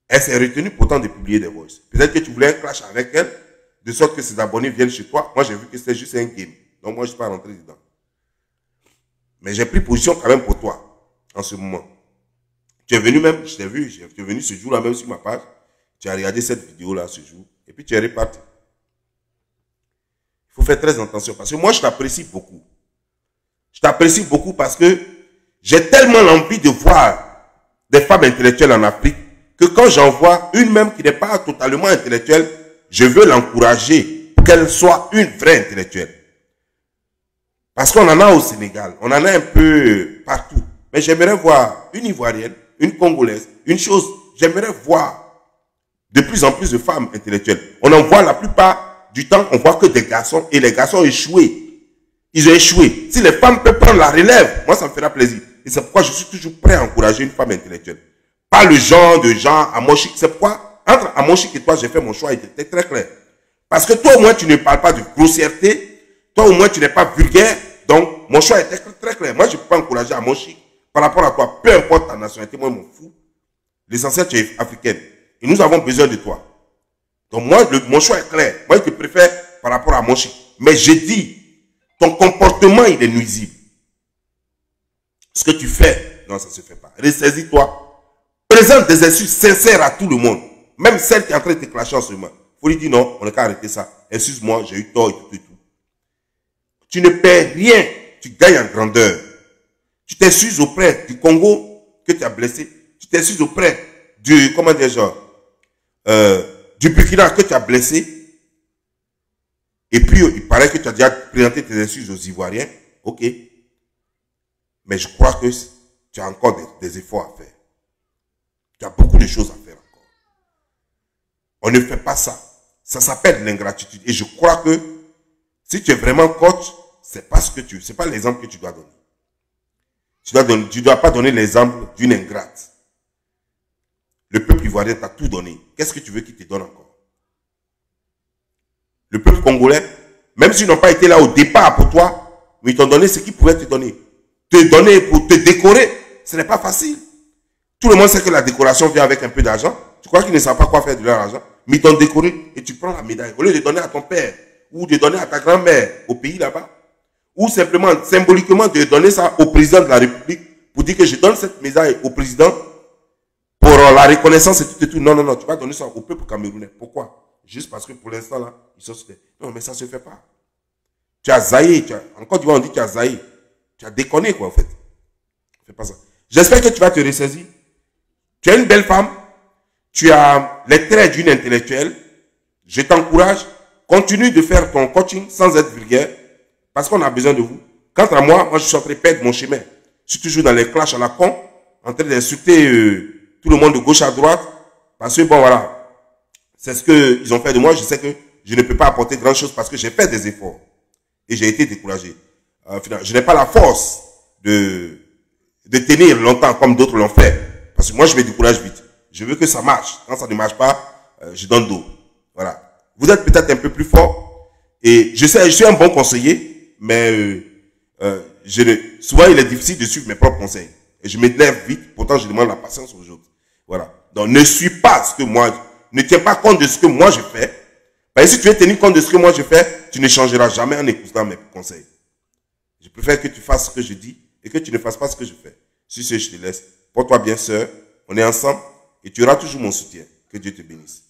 Elle s'est retenue pourtant de publier des voices. Peut-être que tu voulais un clash avec elle, de sorte que ses abonnés viennent chez toi. Moi, j'ai vu que c'était juste un game. Donc, moi, je ne suis pas rentré dedans. Mais j'ai pris position quand même pour toi, en ce moment. Tu es venu même, je t'ai vu, tu es venu ce jour-là même sur ma page. Tu as regardé cette vidéo-là ce jour. Et puis, tu es reparti. Il faut faire très attention parce que moi, je t'apprécie beaucoup. Je t'apprécie beaucoup parce que j'ai tellement l'envie de voir des femmes intellectuelles en Afrique que quand j'en vois une même qui n'est pas totalement intellectuelle, je veux l'encourager pour qu'elle soit une vraie intellectuelle. Parce qu'on en a au Sénégal, on en a un peu partout. Mais j'aimerais voir une Ivoirienne, une Congolaise, une chose, j'aimerais voir de plus en plus de femmes intellectuelles. On en voit la plupart du temps, on voit que des garçons et les garçons ont échoué. Ils ont échoué. Si les femmes peuvent prendre la relève, moi ça me fera plaisir. Et c'est pourquoi je suis toujours prêt à encourager une femme intellectuelle. Pas le genre de gens Amon Chic. C'est pourquoi, entre Amon Chic et toi, j'ai fait mon choix et c'était très clair. Parce que toi au moins tu ne parles pas de grossièreté, toi au moins tu n'es pas vulgaire, donc mon choix était très clair. Moi je ne peux pas encourager Amon Chic par rapport à toi, peu importe ta nationalité, moi je m'en fous. L'essentiel, tu es africaine. Et nous avons besoin de toi. Donc moi, mon choix est clair. Moi, je te préfère par rapport à mon chic. Mais j'ai dit, ton comportement, il est nuisible. Ce que tu fais, non, ça ne se fait pas. Ressaisis-toi. Présente des excuses sincères à tout le monde. Même celle qui est en train de te clasher en ce moment. Il faut lui dire non, on n'a qu'à arrêter ça. Excuse-moi, j'ai eu tort et tout et tout. Tu ne perds rien. Tu gagnes en grandeur. Tu t'excuses auprès du Congo que tu as blessé. Tu t'excuses auprès du, comment dire, du Burkina que tu as blessé. Et puis, il paraît que tu as déjà présenté tes excuses aux Ivoiriens. Ok. Mais je crois que tu as encore des efforts à faire. Tu as beaucoup de choses à faire encore. On ne fait pas ça. Ça s'appelle l'ingratitude. Et je crois que si tu es vraiment coach, c'est pas c'est pas l'exemple que tu dois donner. Tu dois pas donner l'exemple d'une ingrate. Le peuple ivoirien t'a tout donné. Qu'est-ce que tu veux qu'il te donne encore? Le peuple congolais, même s'ils n'ont pas été là au départ pour toi, mais ils t'ont donné ce qu'ils pouvaient te donner. Te donner pour te décorer, ce n'est pas facile. Tout le monde sait que la décoration vient avec un peu d'argent. Tu crois qu'ils ne savent pas quoi faire de leur argent? Mais ils t'ont décoré et tu prends la médaille. Au lieu de donner à ton père ou de donner à ta grand-mère au pays là-bas, ou simplement, symboliquement, de donner ça au président de la République pour dire que je donne cette médaille au président pour la reconnaissance et tout et tout. Non, non, non, tu vas donner ça au peuple camerounais. Pourquoi? Juste parce que pour l'instant là, ils sont... Non, mais ça ne se fait pas. Tu as zaï, encore tu vois, on dit que tu as zaï. Tu as déconné quoi en fait. Fais pas ça. J'espère que tu vas te ressaisir. Tu es une belle femme. Tu as les traits d'une intellectuelle. Je t'encourage. Continue de faire ton coaching sans être vulgaire. Parce qu'on a besoin de vous. Quant à moi, je suis en train de perdre mon chemin. Je suis toujours dans les clashs à la con. En train d'insulter tout le monde de gauche à droite. Parce que bon voilà. C'est ce qu'ils ont fait de moi. Je sais que je ne peux pas apporter grand chose parce que j'ai fait des efforts. Et j'ai été découragé. Je n'ai pas la force de tenir longtemps comme d'autres l'ont fait. Parce que moi, je me décourage vite. Je veux que ça marche. Quand ça ne marche pas, je donne dos. Voilà. Vous êtes peut-être un peu plus fort. Et je sais, je suis un bon conseiller. Mais souvent, il est difficile de suivre mes propres conseils. Et je m'énerve vite. Pourtant, je demande la patience aux autres. Voilà. Donc, ne suis pas ce que moi... Ne tiens pas compte de ce que moi, je fais. Parce que si tu veux tenir compte de ce que moi, je fais, tu ne changeras jamais en écoutant mes conseils. Je préfère que tu fasses ce que je dis et que tu ne fasses pas ce que je fais. Sur ce, je te laisse. Porte-toi bien, sœur. On est ensemble et tu auras toujours mon soutien. Que Dieu te bénisse.